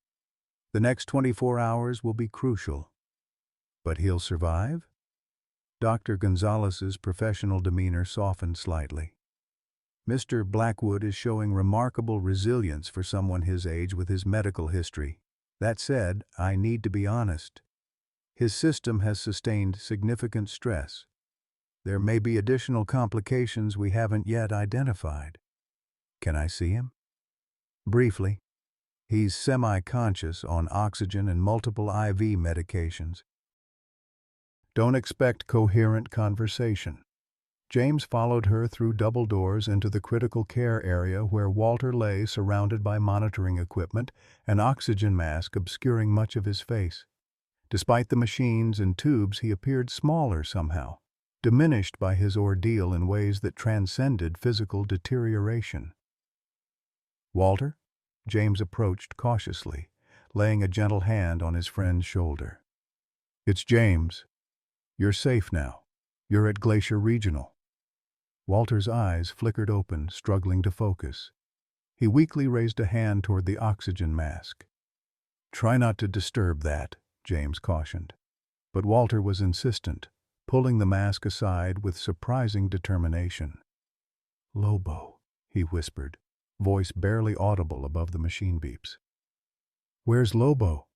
Speaker 1: The next 24 hours will be crucial." "But he'll survive?" Dr. Gonzalez's professional demeanor softened slightly. "Mr. Blackwood is showing remarkable resilience for someone his age with his medical history. That said, I need to be honest. His system has sustained significant stress. There may be additional complications we haven't yet identified." "Can I see him?" "Briefly. He's semi-conscious on oxygen and multiple IV medications. Don't expect coherent conversation." James followed her through double doors into the critical care area where Walter lay surrounded by monitoring equipment, an oxygen mask obscuring much of his face. Despite the machines and tubes, he appeared smaller somehow, diminished by his ordeal in ways that transcended physical deterioration. "Walter?" James approached cautiously, laying a gentle hand on his friend's shoulder. "It's James. You're safe now. You're at Glacier Regional." Walter's eyes flickered open, struggling to focus. He weakly raised a hand toward the oxygen mask. "Try not to disturb that," James cautioned. But Walter was insistent, pulling the mask aside with surprising determination. "Lobo," he whispered, voice barely audible above the machine beeps. "Where's Lobo?"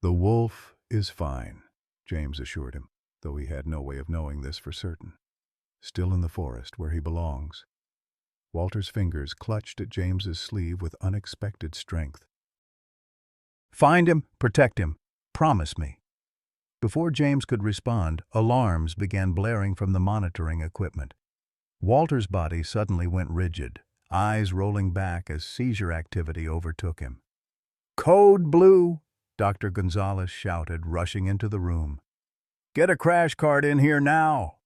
Speaker 1: "The wolf is fine," James assured him, though he had no way of knowing this for certain. "Still in the forest where he belongs." Walter's fingers clutched at James's sleeve with unexpected strength. "Find him, protect him. Promise me." Before James could respond, alarms began blaring from the monitoring equipment. Walter's body suddenly went rigid, eyes rolling back as seizure activity overtook him. "Code Blue!" Dr. Gonzalez shouted, rushing into the room. "Get a crash cart in here now!"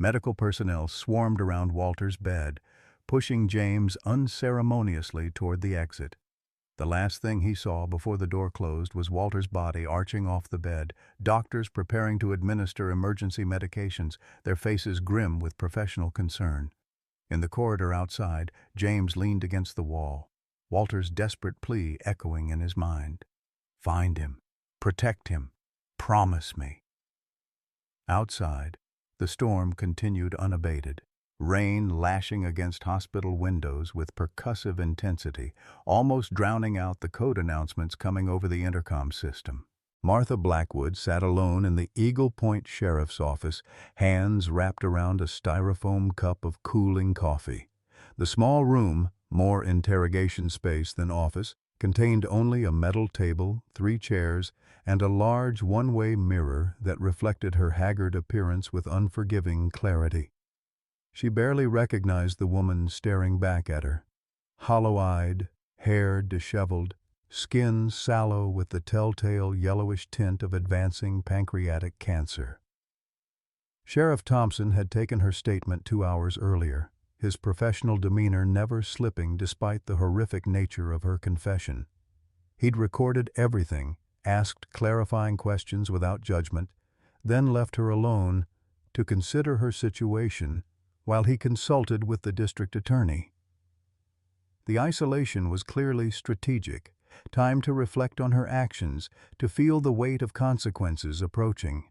Speaker 1: Medical personnel swarmed around Walter's bed, pushing James unceremoniously toward the exit. The last thing he saw before the door closed was Walter's body arching off the bed, doctors preparing to administer emergency medications, their faces grim with professional concern. In the corridor outside, James leaned against the wall, Walter's desperate plea echoing in his mind. "Find him. Protect him. Promise me." Outside, the storm continued unabated, rain lashing against hospital windows with percussive intensity, almost drowning out the code announcements coming over the intercom system. Martha Blackwood sat alone in the Eagle Point Sheriff's Office, hands wrapped around a styrofoam cup of cooling coffee. The small room, more interrogation space than office, contained only a metal table, 3 chairs, and a large one-way mirror that reflected her haggard appearance with unforgiving clarity. She barely recognized the woman staring back at her. Hollow-eyed, hair disheveled, skin sallow with the telltale yellowish tint of advancing pancreatic cancer. Sheriff Thompson had taken her statement 2 hours earlier, his professional demeanor never slipping despite the horrific nature of her confession. He'd recorded everything, asked clarifying questions without judgment, then left her alone to consider her situation while he consulted with the district attorney. The isolation was clearly strategic, time to reflect on her actions, to feel the weight of consequences approaching.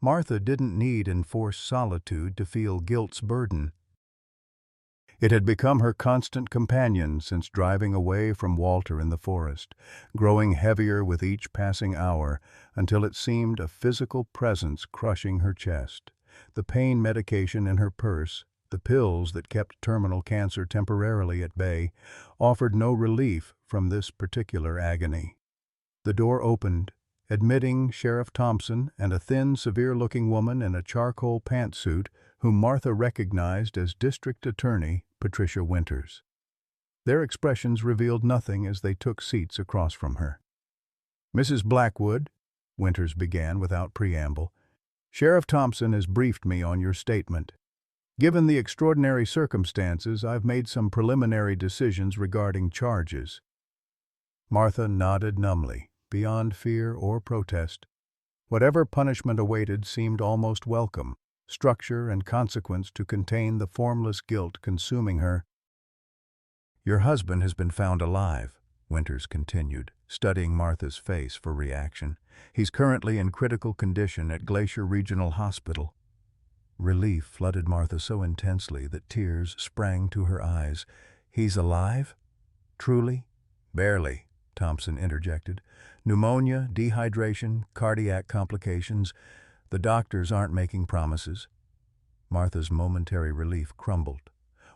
Speaker 1: Martha didn't need enforced solitude to feel guilt's burden. It had become her constant companion since driving away from Walter in the forest, growing heavier with each passing hour until it seemed a physical presence crushing her chest. The pain medication in her purse, the pills that kept terminal cancer temporarily at bay, offered no relief from this particular agony. The door opened, admitting Sheriff Thompson and a thin, severe-looking woman in a charcoal pantsuit whom Martha recognized as District Attorney Patricia Winters. Their expressions revealed nothing as they took seats across from her. "Mrs. Blackwood," Winters began without preamble, "Sheriff Thompson has briefed me on your statement. Given the extraordinary circumstances, I've made some preliminary decisions regarding charges." Martha nodded numbly, beyond fear or protest. Whatever punishment awaited seemed almost welcome, structure and consequence to contain the formless guilt consuming her. "Your husband has been found alive," Winters continued, studying Martha's face for reaction. "He's currently in critical condition at Glacier Regional Hospital." Relief flooded Martha so intensely that tears sprang to her eyes. "He's alive? Truly?" "Barely," Thompson interjected. "Pneumonia, dehydration, cardiac complications. The doctors aren't making promises." Martha's momentary relief crumbled.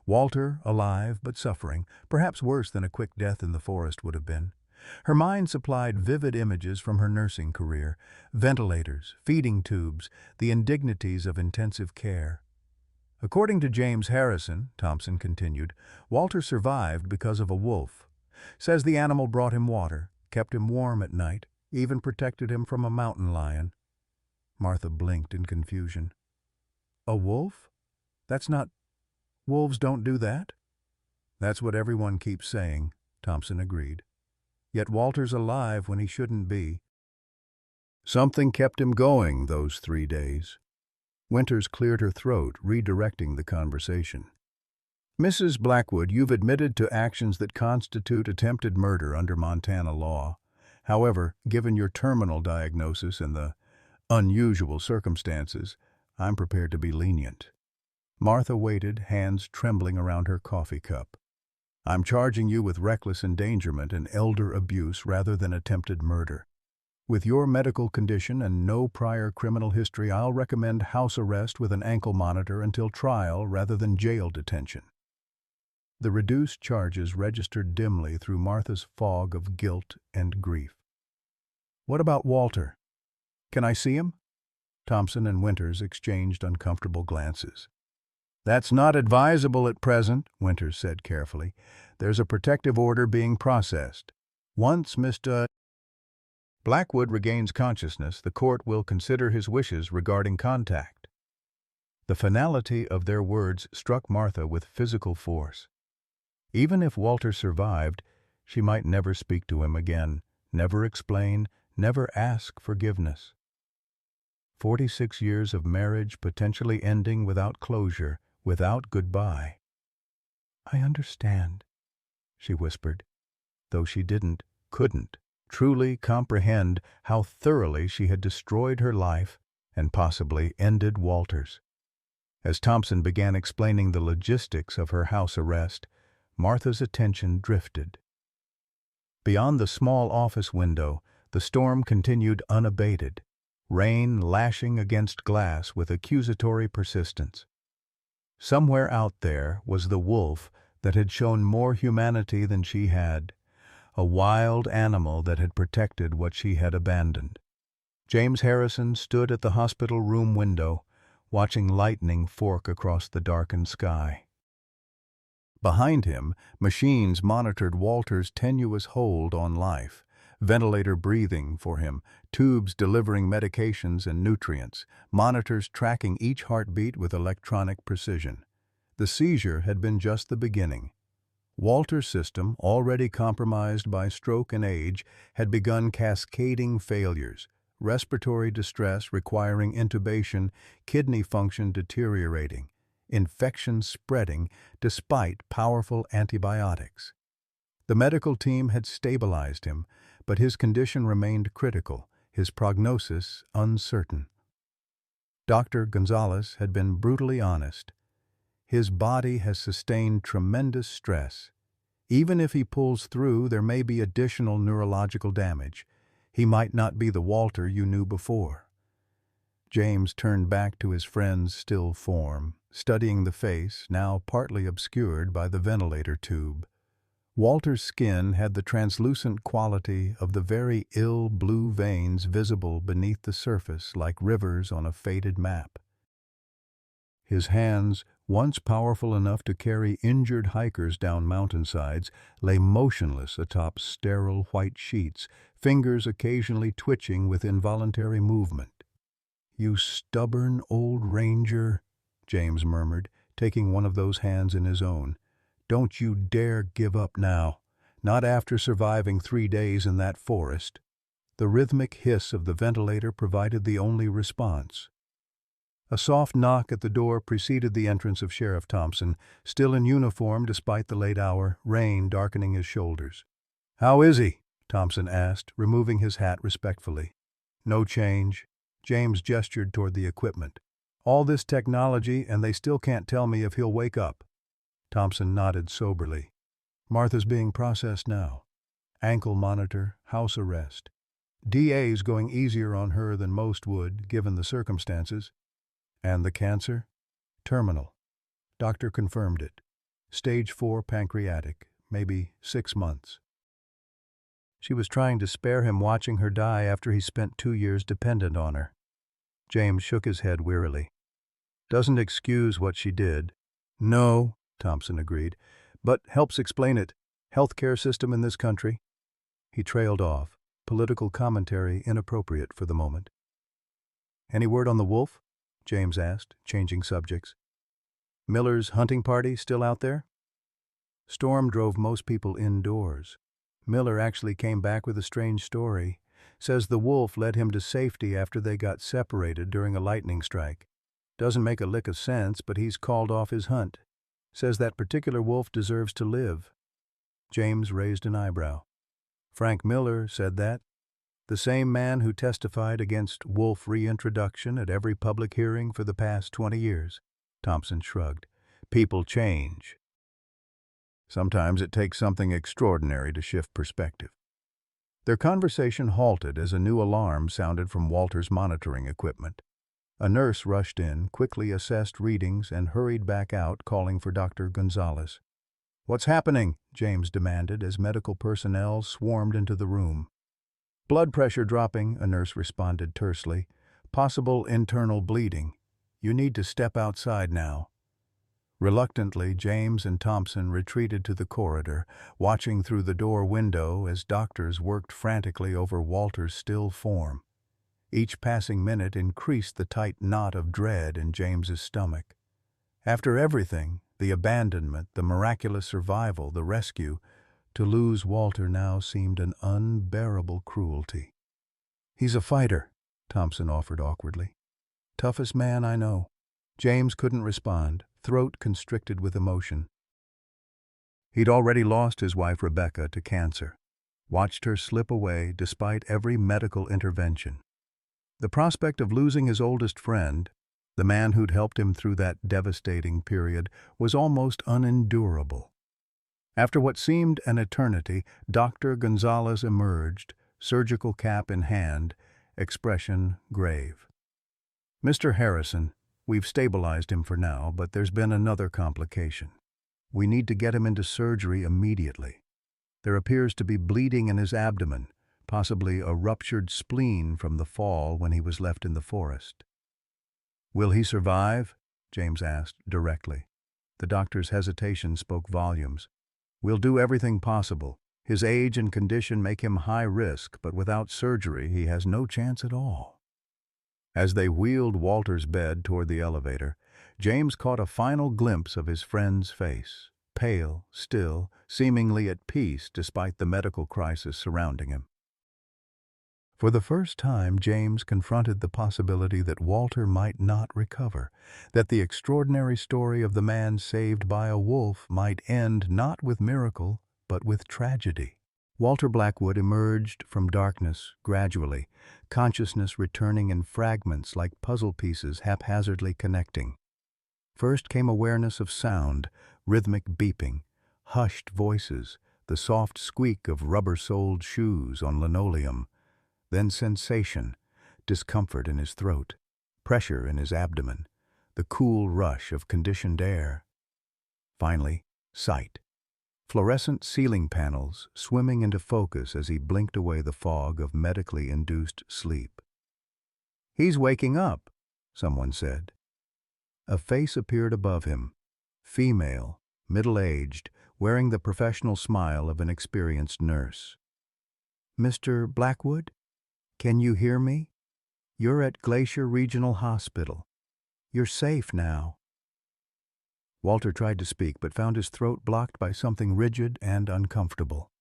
Speaker 1: Walter, alive but suffering, perhaps worse than a quick death in the forest would have been. Her mind supplied vivid images from her nursing career: ventilators, feeding tubes, the indignities of intensive care. "According to James Harrison," Thompson continued, "Walter survived because of a wolf. Says the animal brought him water, kept him warm at night, even protected him from a mountain lion." Martha blinked in confusion. "A wolf? That's not... Wolves don't do that?" "That's what everyone keeps saying," Thompson agreed. "Yet Walter's alive when he shouldn't be. Something kept him going those 3 days." Winters cleared her throat, redirecting the conversation. "Mrs. Blackwood, you've admitted to actions that constitute attempted murder under Montana law. However, given your terminal diagnosis and the unusual circumstances, I'm prepared to be lenient." Martha waited, hands trembling around her coffee cup. "I'm charging you with reckless endangerment and elder abuse rather than attempted murder. With your medical condition and no prior criminal history, I'll recommend house arrest with an ankle monitor until trial rather than jail detention." The reduced charges registered dimly through Martha's fog of guilt and grief. "What about Walter? Can I see him?" Thompson and Winters exchanged uncomfortable glances. "That's not advisable at present," Winters said carefully. "There's a protective order being processed. Once Mr. Blackwood regains consciousness, the court will consider his wishes regarding contact." The finality of their words struck Martha with physical force. Even if Walter survived, she might never speak to him again, never explain, never ask forgiveness. 46 years of marriage potentially ending without closure, without goodbye. "I understand," she whispered, though she couldn't, truly comprehend how thoroughly she had destroyed her life and possibly ended Walter's. As Thompson began explaining the logistics of her house arrest, Martha's attention drifted. Beyond the small office window, The storm continued unabated, rain lashing against glass with accusatory persistence. Somewhere out there was the wolf that had shown more humanity than she had, a wild animal that had protected what she had abandoned. James Harrison stood at the hospital room window, watching lightning fork across the darkened sky. Behind him, machines monitored Walter's tenuous hold on life, ventilator breathing for him, tubes delivering medications and nutrients, monitors tracking each heartbeat with electronic precision. The seizure had been just the beginning. Walter's system, already compromised by stroke and age, had begun cascading failures, respiratory distress requiring intubation, kidney function deteriorating, infection spreading despite powerful antibiotics. The medical team had stabilized him, but his condition remained critical, his prognosis uncertain. Dr. Gonzalez had been brutally honest. His body has sustained tremendous stress. Even if he pulls through, there may be additional neurological damage. He might not be the Walter you knew before. James turned back to his friend's still form, studying the face, now partly obscured by the ventilator tube. Walter's skin had the translucent quality of the very ill blue veins visible beneath the surface like rivers on a faded map. His hands, once powerful enough to carry injured hikers down mountainsides, lay motionless atop sterile white sheets, fingers occasionally twitching with involuntary movement. "You stubborn old ranger," James murmured, taking one of those hands in his own. "Don't you dare give up now, not after surviving 3 days in that forest." The rhythmic hiss of the ventilator provided the only response. A soft knock at the door preceded the entrance of Sheriff Thompson, still in uniform despite the late hour, rain darkening his shoulders. "How is he?" Thompson asked, removing his hat respectfully. "No change." James gestured toward the equipment. "All this technology, and they still can't tell me if he'll wake up." Thompson nodded soberly. "Martha's being processed now. Ankle monitor, house arrest. DA's going easier on her than most would, given the circumstances." "And the cancer?" "Terminal. Doctor confirmed it. Stage 4 pancreatic, maybe 6 months." She was trying to spare him watching her die after he spent 2 years dependent on her. James shook his head wearily. "Doesn't excuse what she did." "No," Thompson agreed, "but helps explain it. Healthcare system in this country." He trailed off, political commentary inappropriate for the moment. "Any word on the wolf?" James asked, changing subjects. "Miller's hunting party still out there?" Storm drove most people indoors. Miller actually came back with a strange story. Says the wolf led him to safety after they got separated during a lightning strike. Doesn't make a lick of sense, but he's called off his hunt. Says that particular wolf deserves to live. James raised an eyebrow. "Frank Miller said that. The same man who testified against wolf reintroduction at every public hearing for the past 20 years. Thompson shrugged. "People change. Sometimes it takes something extraordinary to shift perspective." Their conversation halted as a new alarm sounded from Walter's monitoring equipment. A nurse rushed in, quickly assessed readings, and hurried back out, calling for Dr. Gonzalez. "What's happening?" James demanded as medical personnel swarmed into the room. "Blood pressure dropping," a nurse responded tersely. "Possible internal bleeding. You need to step outside now." Reluctantly, James and Thompson retreated to the corridor, watching through the door window as doctors worked frantically over Walter's still form. Each passing minute increased the tight knot of dread in James's stomach. After everything, the abandonment, the miraculous survival, the rescue, to lose Walter now seemed an unbearable cruelty. "He's a fighter," Thompson offered awkwardly. "Toughest man I know." James couldn't respond, throat constricted with emotion. He'd already lost his wife Rebecca to cancer, watched her slip away despite every medical intervention. The prospect of losing his oldest friend, the man who'd helped him through that devastating period, was almost unendurable. After what seemed an eternity, Dr. Gonzalez emerged, surgical cap in hand, expression grave. "Mr. Harrison, we've stabilized him for now, but there's been another complication. We need to get him into surgery immediately. There appears to be bleeding in his abdomen, possibly a ruptured spleen from the fall when he was left in the forest." "Will he survive?" James asked directly. The doctor's hesitation spoke volumes. "We'll do everything possible. His age and condition make him high risk, but without surgery he has no chance at all." As they wheeled Walter's bed toward the elevator, James caught a final glimpse of his friend's face, pale, still, seemingly at peace despite the medical crisis surrounding him. For the first time, James confronted the possibility that Walter might not recover, that the extraordinary story of the man saved by a wolf might end not with miracle, but with tragedy. Walter Blackwood emerged from darkness gradually, consciousness returning in fragments like puzzle pieces haphazardly connecting. First came awareness of sound, rhythmic beeping, hushed voices, the soft squeak of rubber-soled shoes on linoleum. Then sensation, discomfort in his throat, pressure in his abdomen, the cool rush of conditioned air. Finally, sight. Fluorescent ceiling panels swimming into focus as he blinked away the fog of medically induced sleep. "He's waking up," someone said. A face appeared above him, female, middle-aged, wearing the professional smile of an experienced nurse. "Mr. Blackwood? Can you hear me? You're at Glacier Regional Hospital. You're safe now." Walter tried to speak, but found his throat blocked by something rigid and uncomfortable.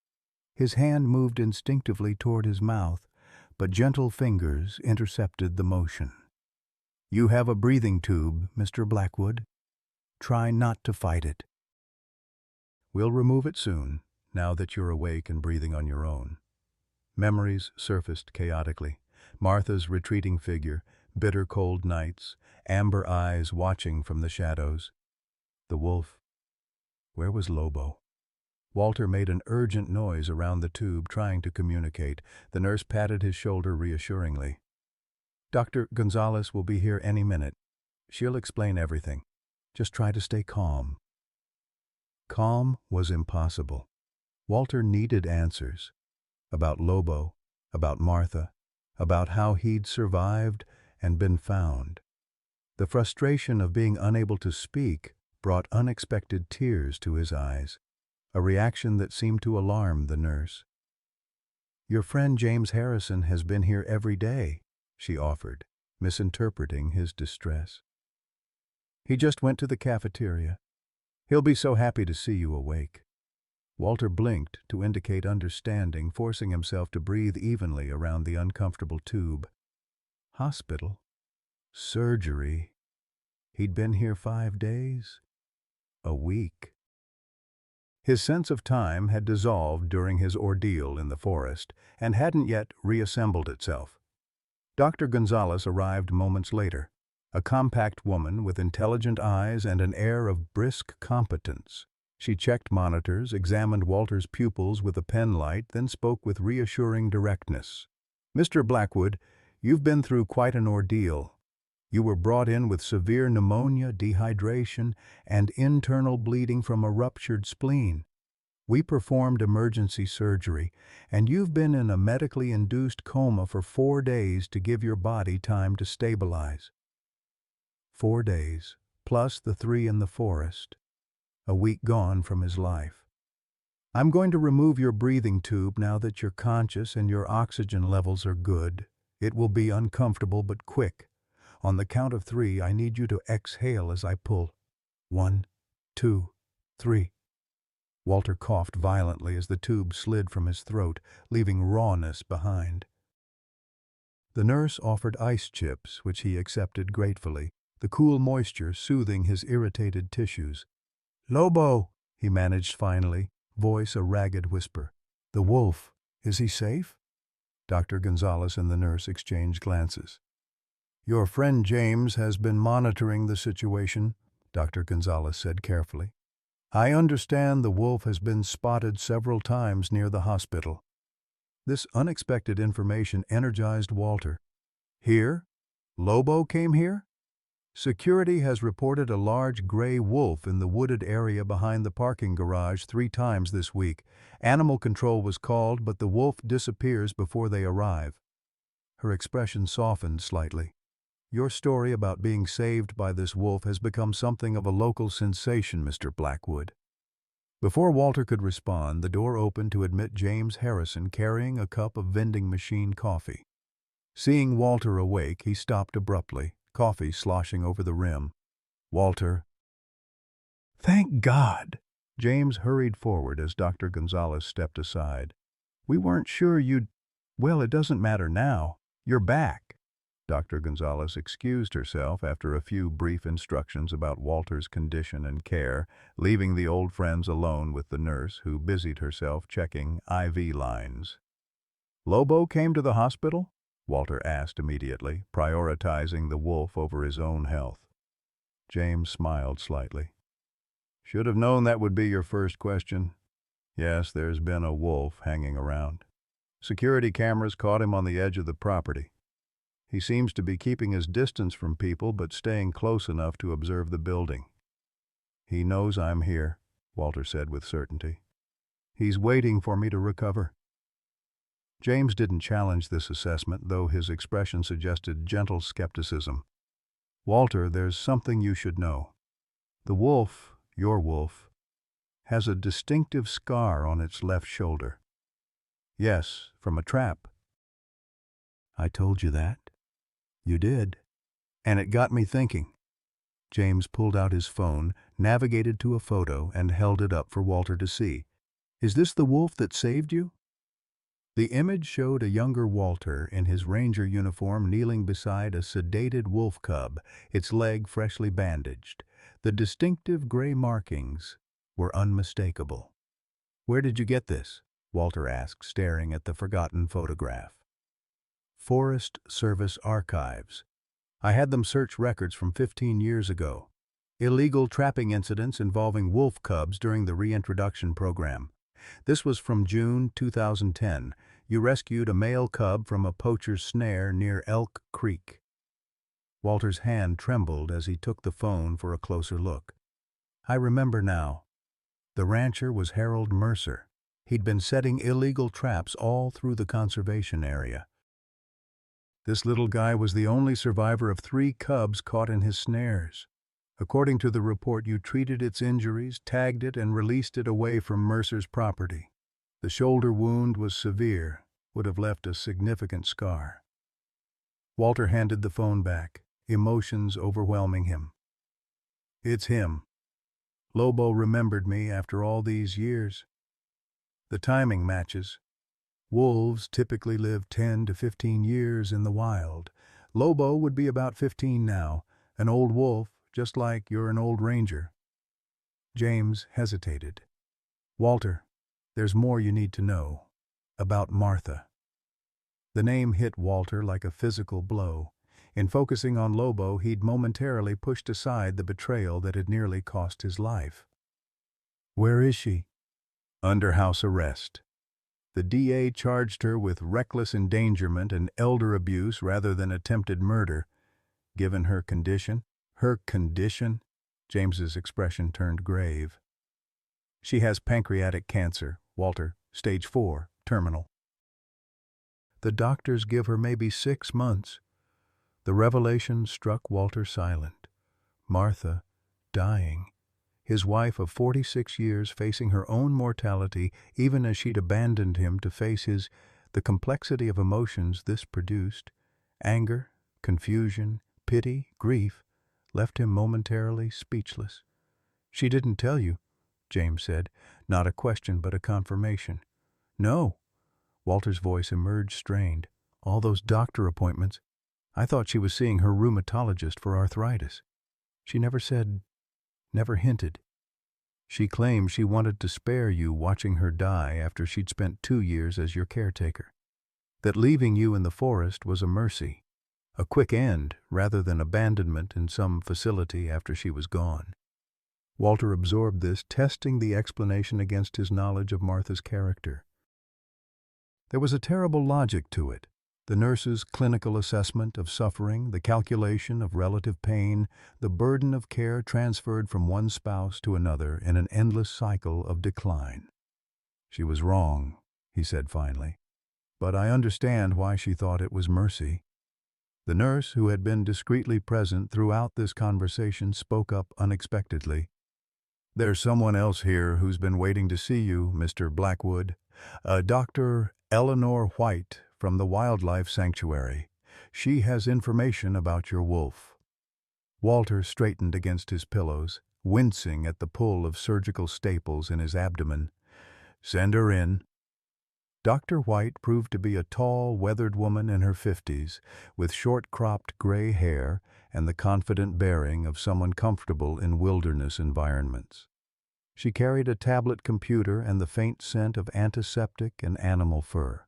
Speaker 1: His hand moved instinctively toward his mouth, but gentle fingers intercepted the motion. "You have a breathing tube, Mr. Blackwood. Try not to fight it." "We'll remove it soon, now that you're awake and breathing on your own." Memories surfaced chaotically. Martha's retreating figure, bitter cold nights, amber eyes watching from the shadows. The wolf. Where was Lobo? Walter made an urgent noise around the tube, trying to communicate. The nurse patted his shoulder reassuringly. "Dr. Gonzalez will be here any minute. She'll explain everything. Just try to stay calm." Calm was impossible. Walter needed answers. About Lobo, about Martha, about how he'd survived and been found. The frustration of being unable to speak brought unexpected tears to his eyes, a reaction that seemed to alarm the nurse. "Your friend James Harrison has been here every day," she offered, misinterpreting his distress. "He just went to the cafeteria. He'll be so happy to see you awake." Walter blinked to indicate understanding, forcing himself to breathe evenly around the uncomfortable tube. Hospital? Surgery? He'd been here 5 days? A week? His sense of time had dissolved during his ordeal in the forest and hadn't yet reassembled itself. Dr. Gonzalez arrived moments later, a compact woman with intelligent eyes and an air of brisk competence. She checked monitors, examined Walter's pupils with a pen light, then spoke with reassuring directness. "Mr. Blackwood, you've been through quite an ordeal. You were brought in with severe pneumonia, dehydration, and internal bleeding from a ruptured spleen. We performed emergency surgery, and you've been in a medically induced coma for 4 days to give your body time to stabilize." 4 days, plus the 3 in the forest. A week gone from his life. "I'm going to remove your breathing tube now that you're conscious and your oxygen levels are good. It will be uncomfortable but quick. On the count of 3, I need you to exhale as I pull. 1, 2, 3. Walter coughed violently as the tube slid from his throat, leaving rawness behind. The nurse offered ice chips, which he accepted gratefully, the cool moisture soothing his irritated tissues. "Lobo," he managed finally, voice a ragged whisper. "The wolf. Is he safe?" Dr. Gonzalez and the nurse exchanged glances. "Your friend James has been monitoring the situation," Dr. Gonzalez said carefully. "I understand the wolf has been spotted several times near the hospital." This unexpected information energized Walter. Here? Lobo came here? Security has reported a large gray wolf in the wooded area behind the parking garage 3 times this week. Animal control was called, but the wolf disappears before they arrive. Her expression softened slightly. Your story about being saved by this wolf has become something of a local sensation, Mr. Blackwood. Before Walter could respond, the door opened to admit James Harrison carrying a cup of vending machine coffee. Seeing Walter awake, he stopped abruptly, coffee sloshing over the rim. Walter. Thank God! James hurried forward as Dr. Gonzalez stepped aside. We weren't sure you'd... Well, it doesn't matter now. You're back. Dr. Gonzalez excused herself after a few brief instructions about Walter's condition and care, leaving the old friends alone with the nurse, who busied herself checking IV lines. Lobo came to the hospital? Walter asked immediately, prioritizing the wolf over his own health. James smiled slightly. Should have known that would be your first question. Yes, there's been a wolf hanging around. Security cameras caught him on the edge of the property. He seems to be keeping his distance from people but staying close enough to observe the building. He knows I'm here, Walter said with certainty. He's waiting for me to recover. James didn't challenge this assessment, though his expression suggested gentle skepticism. Walter, there's something you should know. The wolf, your wolf, has a distinctive scar on its left shoulder. Yes, from a trap. I told you that. You did. And it got me thinking. James pulled out his phone, navigated to a photo, and held it up for Walter to see. Is this the wolf that saved you? The image showed a younger Walter in his ranger uniform kneeling beside a sedated wolf cub, its leg freshly bandaged. The distinctive gray markings were unmistakable. Where did you get this? Walter asked, staring at the forgotten photograph. Forest Service archives. I had them search records from 15 years ago. Illegal trapping incidents involving wolf cubs during the reintroduction program. This was from June 2010. You rescued a male cub from a poacher's snare near Elk Creek. Walter's hand trembled as he took the phone for a closer look. I remember now. The rancher was Harold Mercer. He'd been setting illegal traps all through the conservation area. This little guy was the only survivor of 3 cubs caught in his snares. According to the report, you treated its injuries, tagged it, and released it away from Mercer's property. The shoulder wound was severe, would have left a significant scar. Walter handed the phone back, emotions overwhelming him. It's him. Lobo remembered me after all these years. The timing matches. Wolves typically live 10 to 15 years in the wild. Lobo would be about 15 now, an old wolf, just like you're an old ranger. James hesitated. Walter, there's more you need to know. About Martha. The name hit Walter like a physical blow. In focusing on Lobo, he'd momentarily pushed aside the betrayal that had nearly cost his life. Where is she? Under house arrest. The DA charged her with reckless endangerment and elder abuse rather than attempted murder. Given her condition, James's expression turned grave. She has pancreatic cancer, Walter, stage 4, terminal. The doctors give her maybe 6 months. The revelation struck Walter silent. Martha, dying. His wife of 46 years facing her own mortality even as she'd abandoned him to face the complexity of emotions this produced. Anger, confusion, pity, grief, left him momentarily speechless. She didn't tell you, James said, not a question but a confirmation. No. Walter's voice emerged strained. All those doctor appointments. I thought she was seeing her rheumatologist for arthritis. She never said, never hinted. She claimed she wanted to spare you watching her die after she'd spent 2 years as your caretaker. That leaving you in the forest was a mercy, a quick end rather than abandonment in some facility after she was gone. Walter absorbed this, testing the explanation against his knowledge of Martha's character. There was a terrible logic to it. The nurse's clinical assessment of suffering, the calculation of relative pain, the burden of care transferred from one spouse to another in an endless cycle of decline. "She was wrong," he said finally, "but I understand why she thought it was mercy." The nurse, who had been discreetly present throughout this conversation, spoke up unexpectedly. "There's someone else here who's been waiting to see you, Mr. Blackwood. Dr. Eleanor White from the Wildlife Sanctuary. She has information about your wolf." Walter straightened against his pillows, wincing at the pull of surgical staples in his abdomen. "Send her in." Dr. White proved to be a tall, weathered woman in her 50s, with short-cropped gray hair and the confident bearing of someone comfortable in wilderness environments. She carried a tablet computer and the faint scent of antiseptic and animal fur.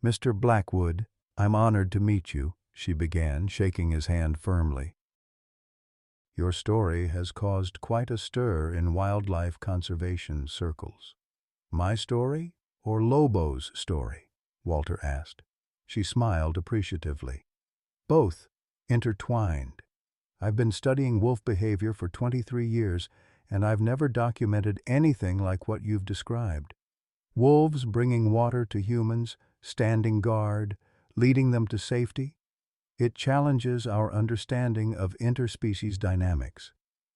Speaker 1: "Mr. Blackwood, I'm honored to meet you," she began, shaking his hand firmly. "Your story has caused quite a stir in wildlife conservation circles." "My story or Lobo's story?" Walter asked. She smiled appreciatively. "Both, intertwined. I've been studying wolf behavior for 23 years, and I've never documented anything like what you've described. Wolves bringing water to humans, standing guard, leading them to safety. It challenges our understanding of interspecies dynamics."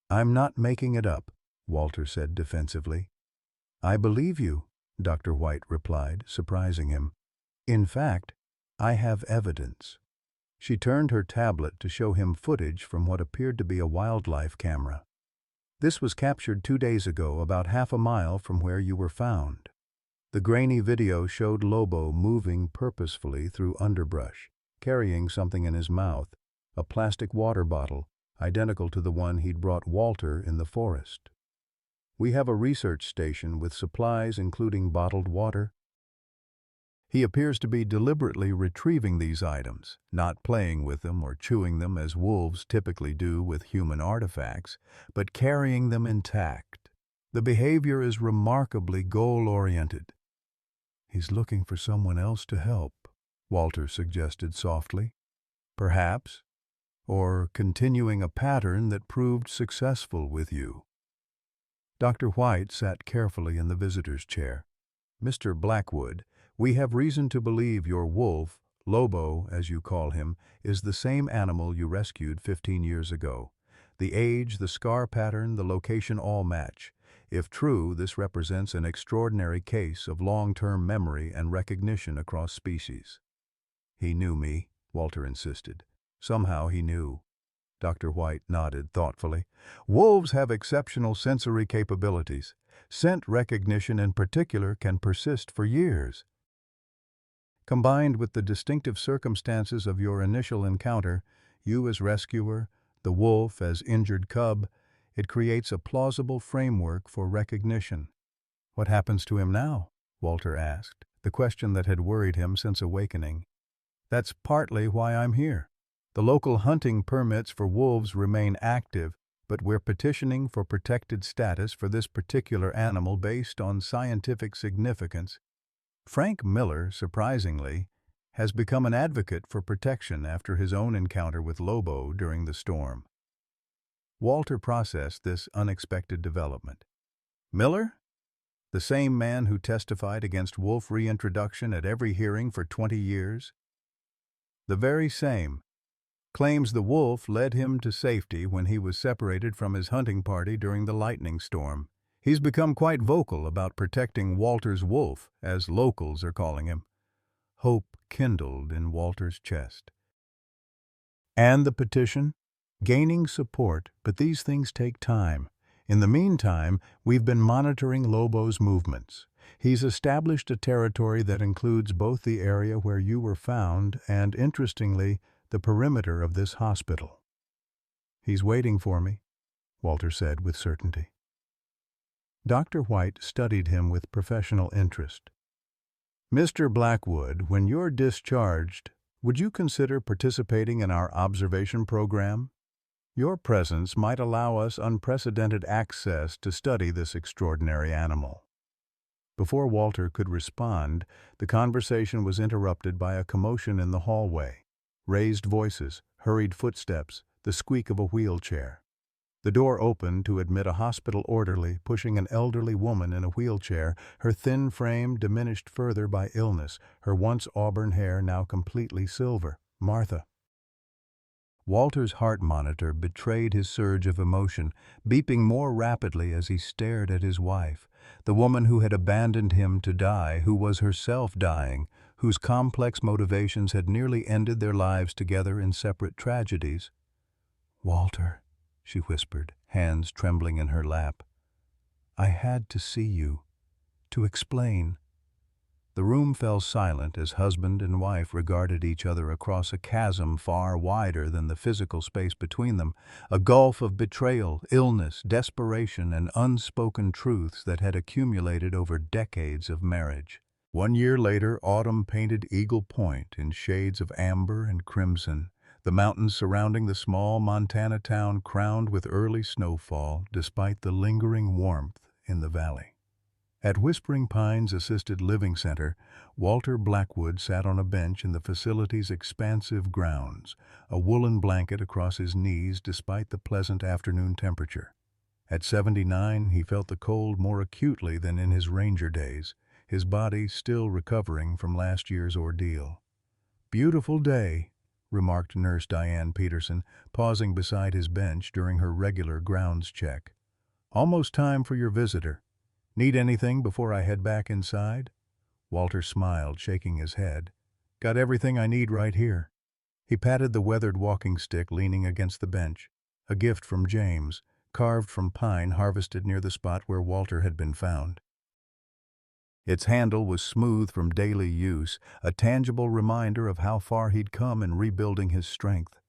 Speaker 1: "I'm not making it up," Walter said defensively. "I believe you," Dr. White replied, surprising him. "In fact, I have evidence." She turned her tablet to show him footage from what appeared to be a wildlife camera. "This was captured 2 days ago, about half a mile from where you were found." The grainy video showed Lobo moving purposefully through underbrush, carrying something in his mouth, a plastic water bottle, identical to the one he'd brought Walter in the forest. "We have a research station with supplies including bottled water." He appears to be deliberately retrieving these items, not playing with them or chewing them as wolves typically do with human artifacts, but carrying them intact. The behavior is remarkably goal-oriented. "He's looking for someone else to help," Walter suggested softly. "Perhaps. Or continuing a pattern that proved successful with you." Dr. White sat carefully in the visitor's chair. "Mr. Blackwood, we have reason to believe your wolf, Lobo as you call him, is the same animal you rescued 15 years ago. The age, the scar pattern, the location all match. If true, this represents an extraordinary case of long-term memory and recognition across species." "He knew me," Walter insisted. "Somehow he knew." Dr. White nodded thoughtfully. "Wolves have exceptional sensory capabilities. Scent recognition in particular can persist for years. Combined with the distinctive circumstances of your initial encounter, you as rescuer, the wolf as injured cub, it creates a plausible framework for recognition." "What happens to him now?" Walter asked, the question that had worried him since awakening. "That's partly why I'm here. The local hunting permits for wolves remain active, but we're petitioning for protected status for this particular animal based on scientific significance. Frank Miller, surprisingly, has become an advocate for protection after his own encounter with Lobo during the storm." Walter processed this unexpected development. "Miller? The same man who testified against wolf reintroduction at every hearing for 20 years? "The very same. Claims the wolf led him to safety when he was separated from his hunting party during the lightning storm. He's become quite vocal about protecting Walter's wolf, as locals are calling him." Hope kindled in Walter's chest. "And the petition?" "Gaining support, but these things take time. In the meantime, we've been monitoring Lobo's movements. He's established a territory that includes both the area where you were found and, interestingly, the perimeter of this hospital." "He's waiting for me," Walter said with certainty. Dr. White studied him with professional interest. "Mr. Blackwood, when you're discharged, would you consider participating in our observation program? Your presence might allow us unprecedented access to study this extraordinary animal." Before Walter could respond, the conversation was interrupted by a commotion in the hallway. Raised voices, hurried footsteps, the squeak of a wheelchair. The door opened to admit a hospital orderly pushing an elderly woman in a wheelchair, her thin frame diminished further by illness, her once auburn hair now completely silver. Martha. Walter's heart monitor betrayed his surge of emotion, beeping more rapidly as he stared at his wife, the woman who had abandoned him to die, who was herself dying, whose complex motivations had nearly ended their lives together in separate tragedies. "Walter," she whispered, hands trembling in her lap. "I had to see you, to explain." The room fell silent as husband and wife regarded each other across a chasm far wider than the physical space between them, a gulf of betrayal, illness, desperation, and unspoken truths that had accumulated over decades of marriage. 1 year later, autumn painted Eagle Point in shades of amber and crimson, the mountains surrounding the small Montana town crowned with early snowfall despite the lingering warmth in the valley. At Whispering Pines Assisted Living Center, Walter Blackwood sat on a bench in the facility's expansive grounds, a woolen blanket across his knees despite the pleasant afternoon temperature. At 79, he felt the cold more acutely than in his ranger days, his body still recovering from last year's ordeal. "Beautiful day," remarked Nurse Diane Peterson, pausing beside his bench during her regular grounds check. "Almost time for your visitor. Need anything before I head back inside?" Walter smiled, shaking his head. "Got everything I need right here." He patted the weathered walking stick leaning against the bench, a gift from James, carved from pine harvested near the spot where Walter had been found. Its handle was smooth from daily use, a tangible reminder of how far he'd come in rebuilding his strength.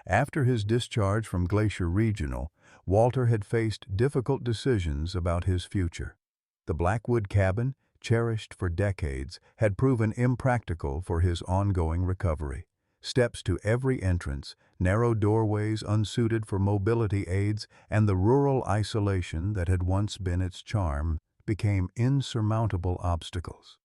Speaker 1: After his discharge from Glacier Regional, Walter had faced difficult decisions about his future. The Blackwood cabin, cherished for decades, had proven impractical for his ongoing recovery. Steps to every entrance, narrow doorways unsuited for mobility aids, and the rural isolation that had once been its charm became insurmountable obstacles.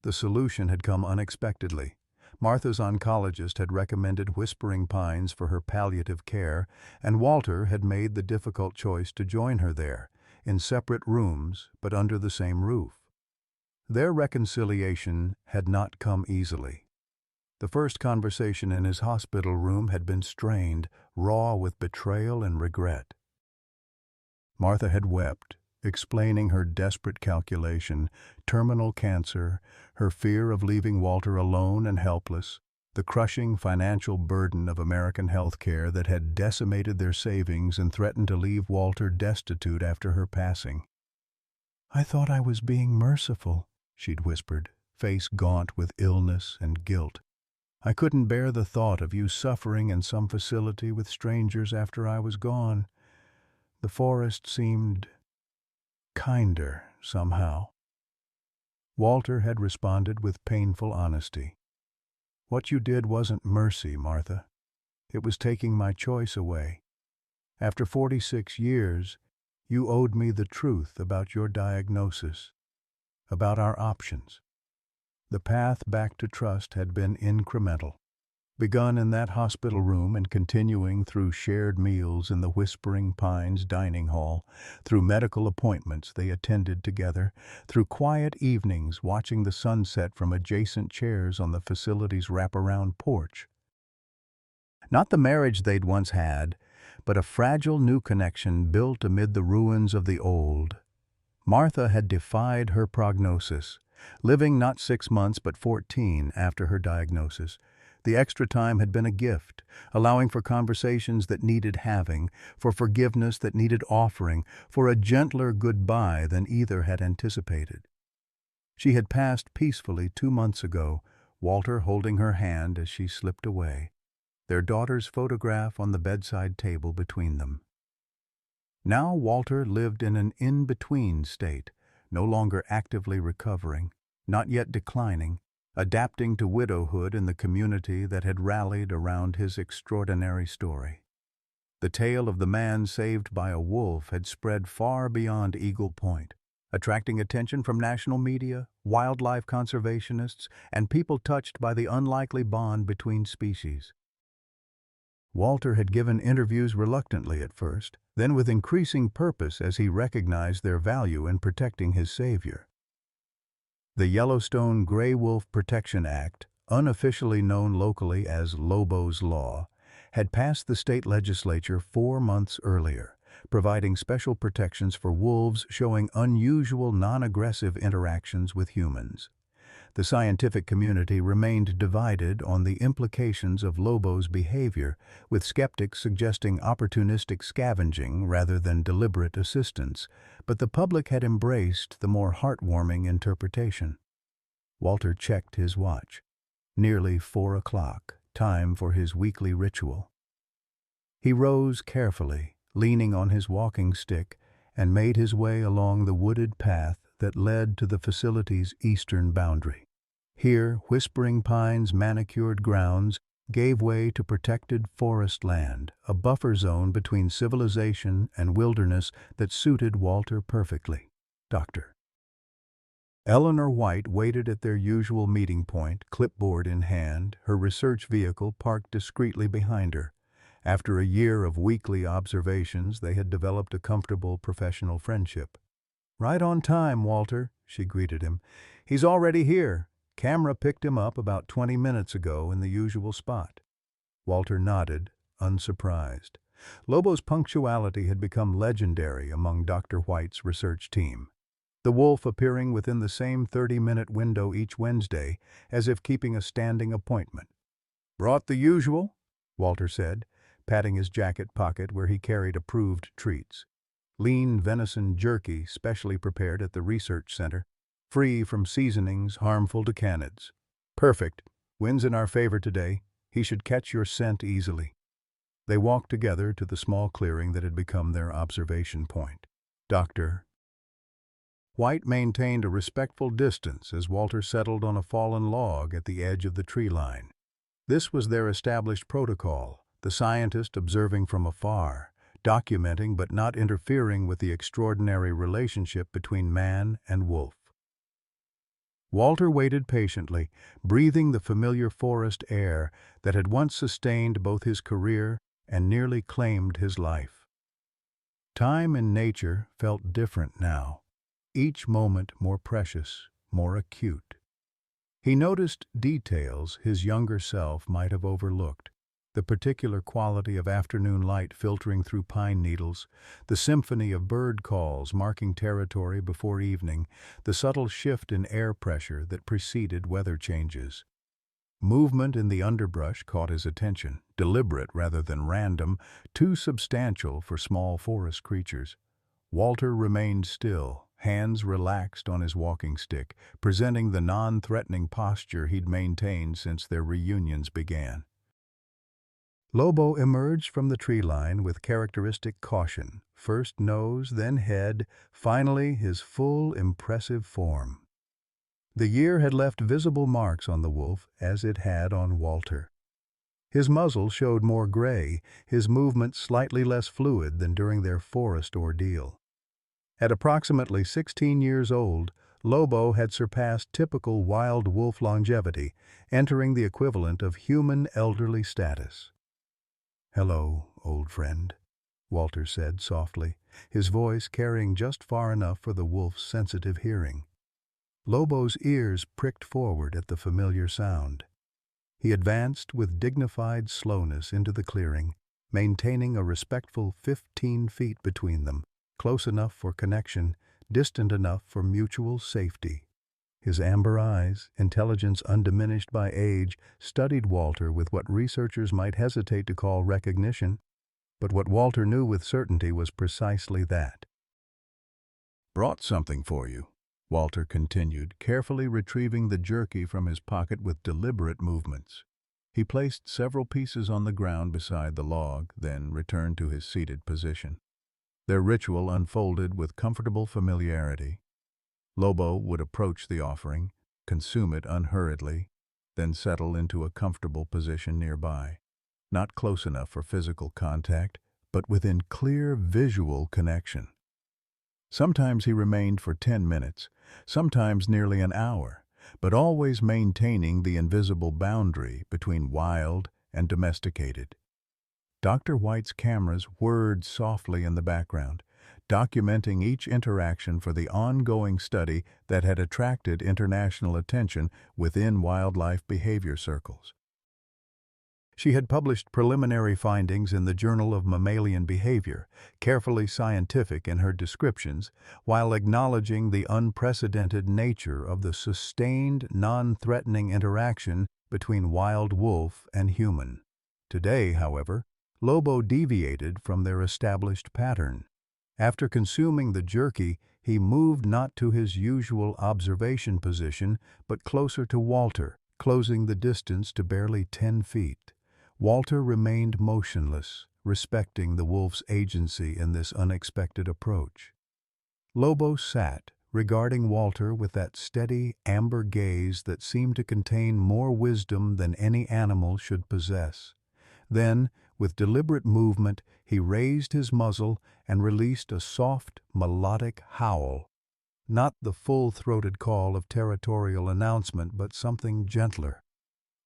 Speaker 1: The solution had come unexpectedly. Martha's oncologist had recommended Whispering Pines for her palliative care, and Walter had made the difficult choice to join her there, in separate rooms but under the same roof. Their reconciliation had not come easily. The first conversation in his hospital room had been strained, raw with betrayal and regret. Martha had wept, explaining her desperate calculation, terminal cancer, her fear of leaving Walter alone and helpless, the crushing financial burden of American health care that had decimated their savings and threatened to leave Walter destitute after her passing. "I thought I was being merciful," she'd whispered, face gaunt with illness and guilt. "I couldn't bear the thought of you suffering in some facility with strangers after I was gone. The forest seemed kinder, somehow." Walter had responded with painful honesty. "What you did wasn't mercy, Martha. It was taking my choice away. After 46 years, you owed me the truth about your diagnosis, about our options." The path back to trust had been incremental, begun in that hospital room and continuing through shared meals in the Whispering Pines dining hall, through medical appointments they attended together, through quiet evenings watching the sunset from adjacent chairs on the facility's wraparound porch. Not the marriage they'd once had, but a fragile new connection built amid the ruins of the old. Martha had defied her prognosis, living not 6 months but 14 after her diagnosis. The extra time had been a gift, allowing for conversations that needed having, for forgiveness that needed offering, for a gentler goodbye than either had anticipated. She had passed peacefully 2 months ago, Walter holding her hand as she slipped away, their daughter's photograph on the bedside table between them. Now Walter lived in an in-between state, no longer actively recovering, not yet declining, adapting to widowhood in the community that had rallied around his extraordinary story. The tale of the man saved by a wolf had spread far beyond Eagle Point, attracting attention from national media, wildlife conservationists, and people touched by the unlikely bond between species. Walter had given interviews reluctantly at first, then with increasing purpose as he recognized their value in protecting his savior. The Yellowstone Gray Wolf Protection Act, unofficially known locally as Lobo's Law, had passed the state legislature 4 months earlier, providing special protections for wolves showing unusual non-aggressive interactions with humans. The scientific community remained divided on the implications of Lobo's behavior, with skeptics suggesting opportunistic scavenging rather than deliberate assistance, but the public had embraced the more heartwarming interpretation. Walter checked his watch. Nearly 4 o'clock, time for his weekly ritual. He rose carefully, leaning on his walking stick, and made his way along the wooded path that led to the facility's eastern boundary. Here, whispering pines' manicured grounds gave way to protected forest land, a buffer zone between civilization and wilderness that suited Walter perfectly. Dr. Eleanor White waited at their usual meeting point, clipboard in hand, her research vehicle parked discreetly behind her. After a year of weekly observations, they had developed a comfortable professional friendship. "Right on time, Walter," she greeted him. "He's already here. Camera picked him up about 20 minutes ago in the usual spot." Walter nodded, unsurprised. Lobo's punctuality had become legendary among Dr. White's research team, the wolf appearing within the same 30-minute window each Wednesday, as if keeping a standing appointment. "Brought the usual?" Walter said, patting his jacket pocket where he carried approved treats. Lean venison jerky specially prepared at the research center, free from seasonings harmful to canids. "Perfect. Wind's in our favor today. He should catch your scent easily." They walked together to the small clearing that had become their observation point. Dr. White maintained a respectful distance as Walter settled on a fallen log at the edge of the tree line. This was their established protocol, the scientist observing from afar, documenting but not interfering with the extraordinary relationship between man and wolf. Walter waited patiently, breathing the familiar forest air that had once sustained both his career and nearly claimed his life. Time in nature felt different now, each moment more precious, more acute. He noticed details his younger self might have overlooked: the particular quality of afternoon light filtering through pine needles, the symphony of bird calls marking territory before evening, the subtle shift in air pressure that preceded weather changes. Movement in the underbrush caught his attention, deliberate rather than random, too substantial for small forest creatures. Walter remained still, hands relaxed on his walking stick, presenting the non-threatening posture he'd maintained since their reunions began. Lobo emerged from the tree line with characteristic caution, first nose, then head, finally his full, impressive form. The year had left visible marks on the wolf, as it had on Walter. His muzzle showed more gray, his movement slightly less fluid than during their forest ordeal. At approximately 16 years old, Lobo had surpassed typical wild wolf longevity, entering the equivalent of human elderly status. "Hello, old friend," Walter said softly, his voice carrying just far enough for the wolf's sensitive hearing. Lobo's ears pricked forward at the familiar sound. He advanced with dignified slowness into the clearing, maintaining a respectful 15 feet between them, close enough for connection, distant enough for mutual safety. His amber eyes, intelligence undiminished by age, studied Walter with what researchers might hesitate to call recognition, but what Walter knew with certainty was precisely that. "Brought something for you," Walter continued, carefully retrieving the jerky from his pocket with deliberate movements. He placed several pieces on the ground beside the log, then returned to his seated position. Their ritual unfolded with comfortable familiarity. Lobo would approach the offering, consume it unhurriedly, then settle into a comfortable position nearby, not close enough for physical contact, but within clear visual connection. Sometimes he remained for 10 minutes, sometimes nearly an hour, but always maintaining the invisible boundary between wild and domesticated. Dr. White's cameras whirred softly in the background, documenting each interaction for the ongoing study that had attracted international attention within wildlife behavior circles. She had published preliminary findings in the Journal of Mammalian Behavior, carefully scientific in her descriptions, while acknowledging the unprecedented nature of the sustained, non-threatening interaction between wild wolf and human. Today, however, Lobo deviated from their established pattern. After consuming the jerky, he moved not to his usual observation position, but closer to Walter, closing the distance to barely 10 feet. Walter remained motionless, respecting the wolf's agency in this unexpected approach. Lobo sat, regarding Walter with that steady, amber gaze that seemed to contain more wisdom than any animal should possess. Then, with deliberate movement, he raised his muzzle and released a soft, melodic howl. Not the full-throated call of territorial announcement, but something gentler,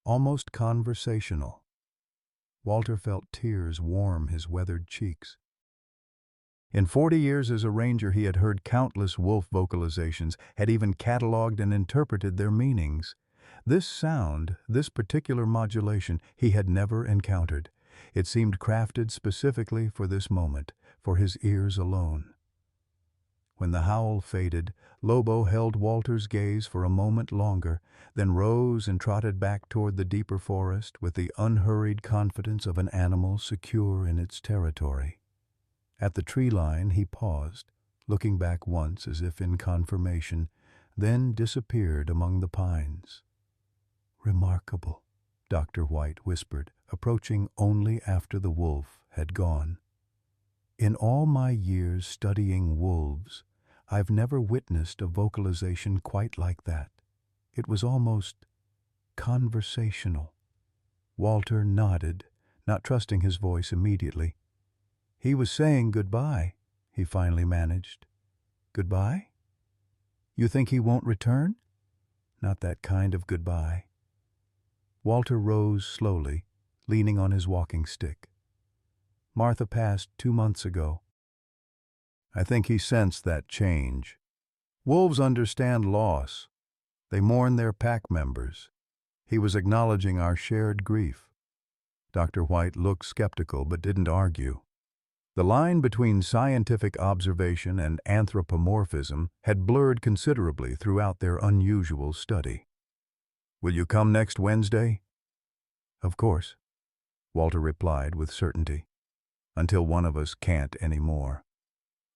Speaker 1: almost conversational. Walter felt tears warm his weathered cheeks. In 40 years as a ranger, he had heard countless wolf vocalizations, had even cataloged and interpreted their meanings. This sound, this particular modulation, he had never encountered. It seemed crafted specifically for this moment, for his ears alone. When the howl faded, Lobo held Walter's gaze for a moment longer, then rose and trotted back toward the deeper forest with the unhurried confidence of an animal secure in its territory. At the tree line he paused, looking back once as if in confirmation, then disappeared among the pines. "Remarkable," Dr. White whispered, approaching only after the wolf had gone. "In all my years studying wolves, I've never witnessed a vocalization quite like that. It was almost conversational." Walter nodded, not trusting his voice immediately. "He was saying goodbye," he finally managed. "Goodbye? You think he won't return?" "Not that kind of goodbye." Walter rose slowly, leaning on his walking stick. "Martha passed 2 months ago. I think he sensed that change. Wolves understand loss. They mourn their pack members. He was acknowledging our shared grief." Dr. White looked skeptical but didn't argue. The line between scientific observation and anthropomorphism had blurred considerably throughout their unusual study. "Will you come next Wednesday?" "Of course," Walter replied with certainty, "until one of us can't anymore."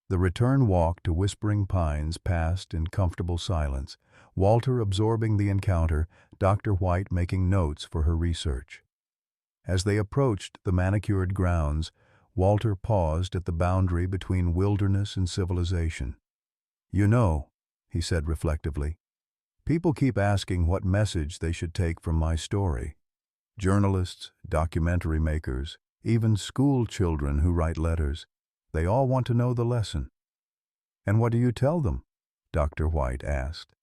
Speaker 1: The return walk to Whispering Pines passed in comfortable silence, Walter absorbing the encounter, Dr. White making notes for her research. As they approached the manicured grounds, Walter paused at the boundary between wilderness and civilization. "You know," he said reflectively, "people keep asking what message they should take from my story. Journalists, documentary makers, even school children who write letters. They all want to know the lesson." "And what do you tell them?" Dr. White asked.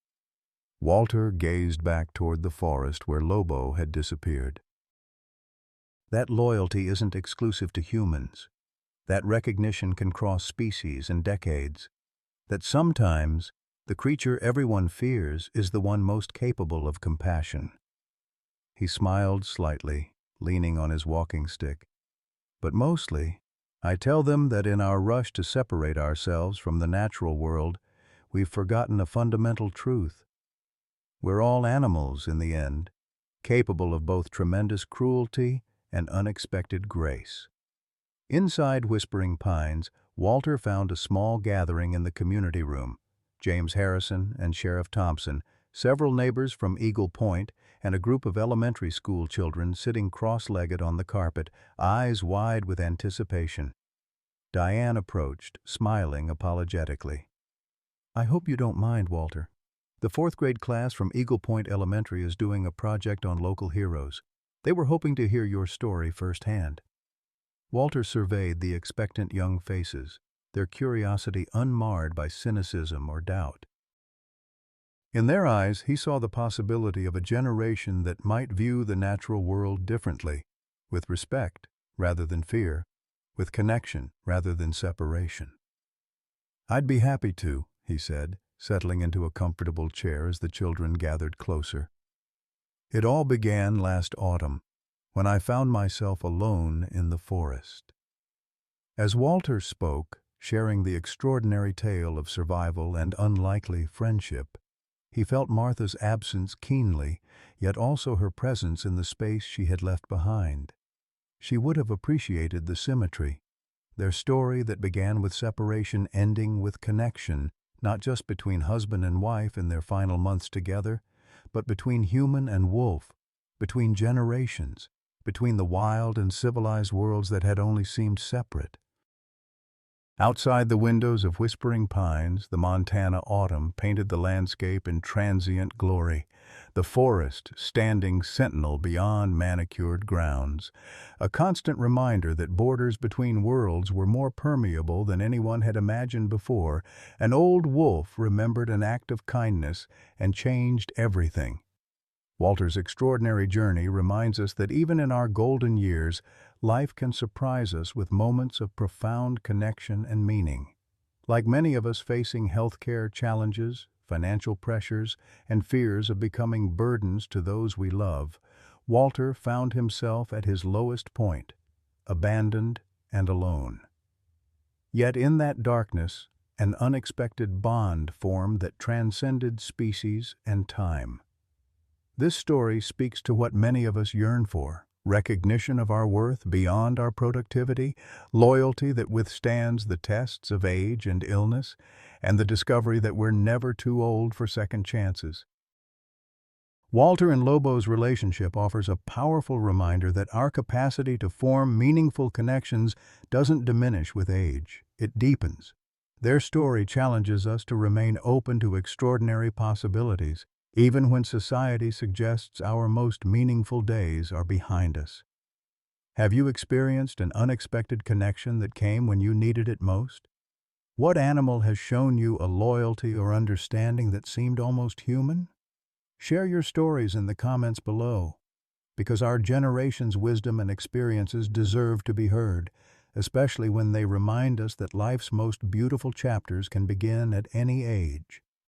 Speaker 1: Walter gazed back toward the forest where Lobo had disappeared. "That loyalty isn't exclusive to humans. That recognition can cross species and decades. That sometimes the creature everyone fears is the one most capable of compassion." He smiled slightly, leaning on his walking stick. "But mostly, I tell them that in our rush to separate ourselves from the natural world, we've forgotten a fundamental truth. We're all animals in the end, capable of both tremendous cruelty and unexpected grace." Inside Whispering Pines, Walter found a small gathering in the community room. James Harrison and Sheriff Thompson, several neighbors from Eagle Point, and a group of elementary school children sitting cross-legged on the carpet, eyes wide with anticipation. Diane approached, smiling apologetically. "I hope you don't mind, Walter. The 4th grade class from Eagle Point Elementary is doing a project on local heroes. They were hoping to hear your story firsthand." Walter surveyed the expectant young faces. their curiosity unmarred by cynicism or doubt. In their eyes, he saw the possibility of a generation that might view the natural world differently, with respect rather than fear, with connection rather than separation. "I'd be happy to," he said, settling into a comfortable chair as the children gathered closer. "It all began last autumn, when I found myself alone in the forest." As Walter spoke, sharing the extraordinary tale of survival and unlikely friendship, he felt Martha's absence keenly, yet also her presence in the space she had left behind. She would have appreciated the symmetry, their story that began with separation ending with connection, not just between husband and wife in their final months together, but between human and wolf, between generations, between the wild and civilized worlds that had only seemed separate. Outside the windows of whispering pines, the Montana autumn painted the landscape in transient glory, the forest standing sentinel beyond manicured grounds, a constant reminder that borders between worlds were more permeable than anyone had imagined before. An old wolf remembered an act of kindness and changed everything. Walter's extraordinary journey reminds us that even in our golden years, life can surprise us with moments of profound connection and meaning. Like many of us facing healthcare challenges, financial pressures, and fears of becoming burdens to those we love, Walter found himself at his lowest point, abandoned and alone. Yet in that darkness, an unexpected bond formed that transcended species and time. This story speaks to what many of us yearn for: recognition of our worth beyond our productivity, loyalty that withstands the tests of age and illness, and the discovery that we're never too old for second chances. Walter and Lobo's relationship offers a powerful reminder that our capacity to form meaningful connections doesn't diminish with age, it deepens. Their story challenges us to remain open to extraordinary possibilities, even when society suggests our most meaningful days are behind us. Have you experienced an unexpected connection that came when you needed it most? What animal has shown you a loyalty or understanding that seemed almost human? Share your stories in the comments below, because our generation's wisdom and experiences deserve to be heard, especially when they remind us that life's most beautiful chapters can begin at any age.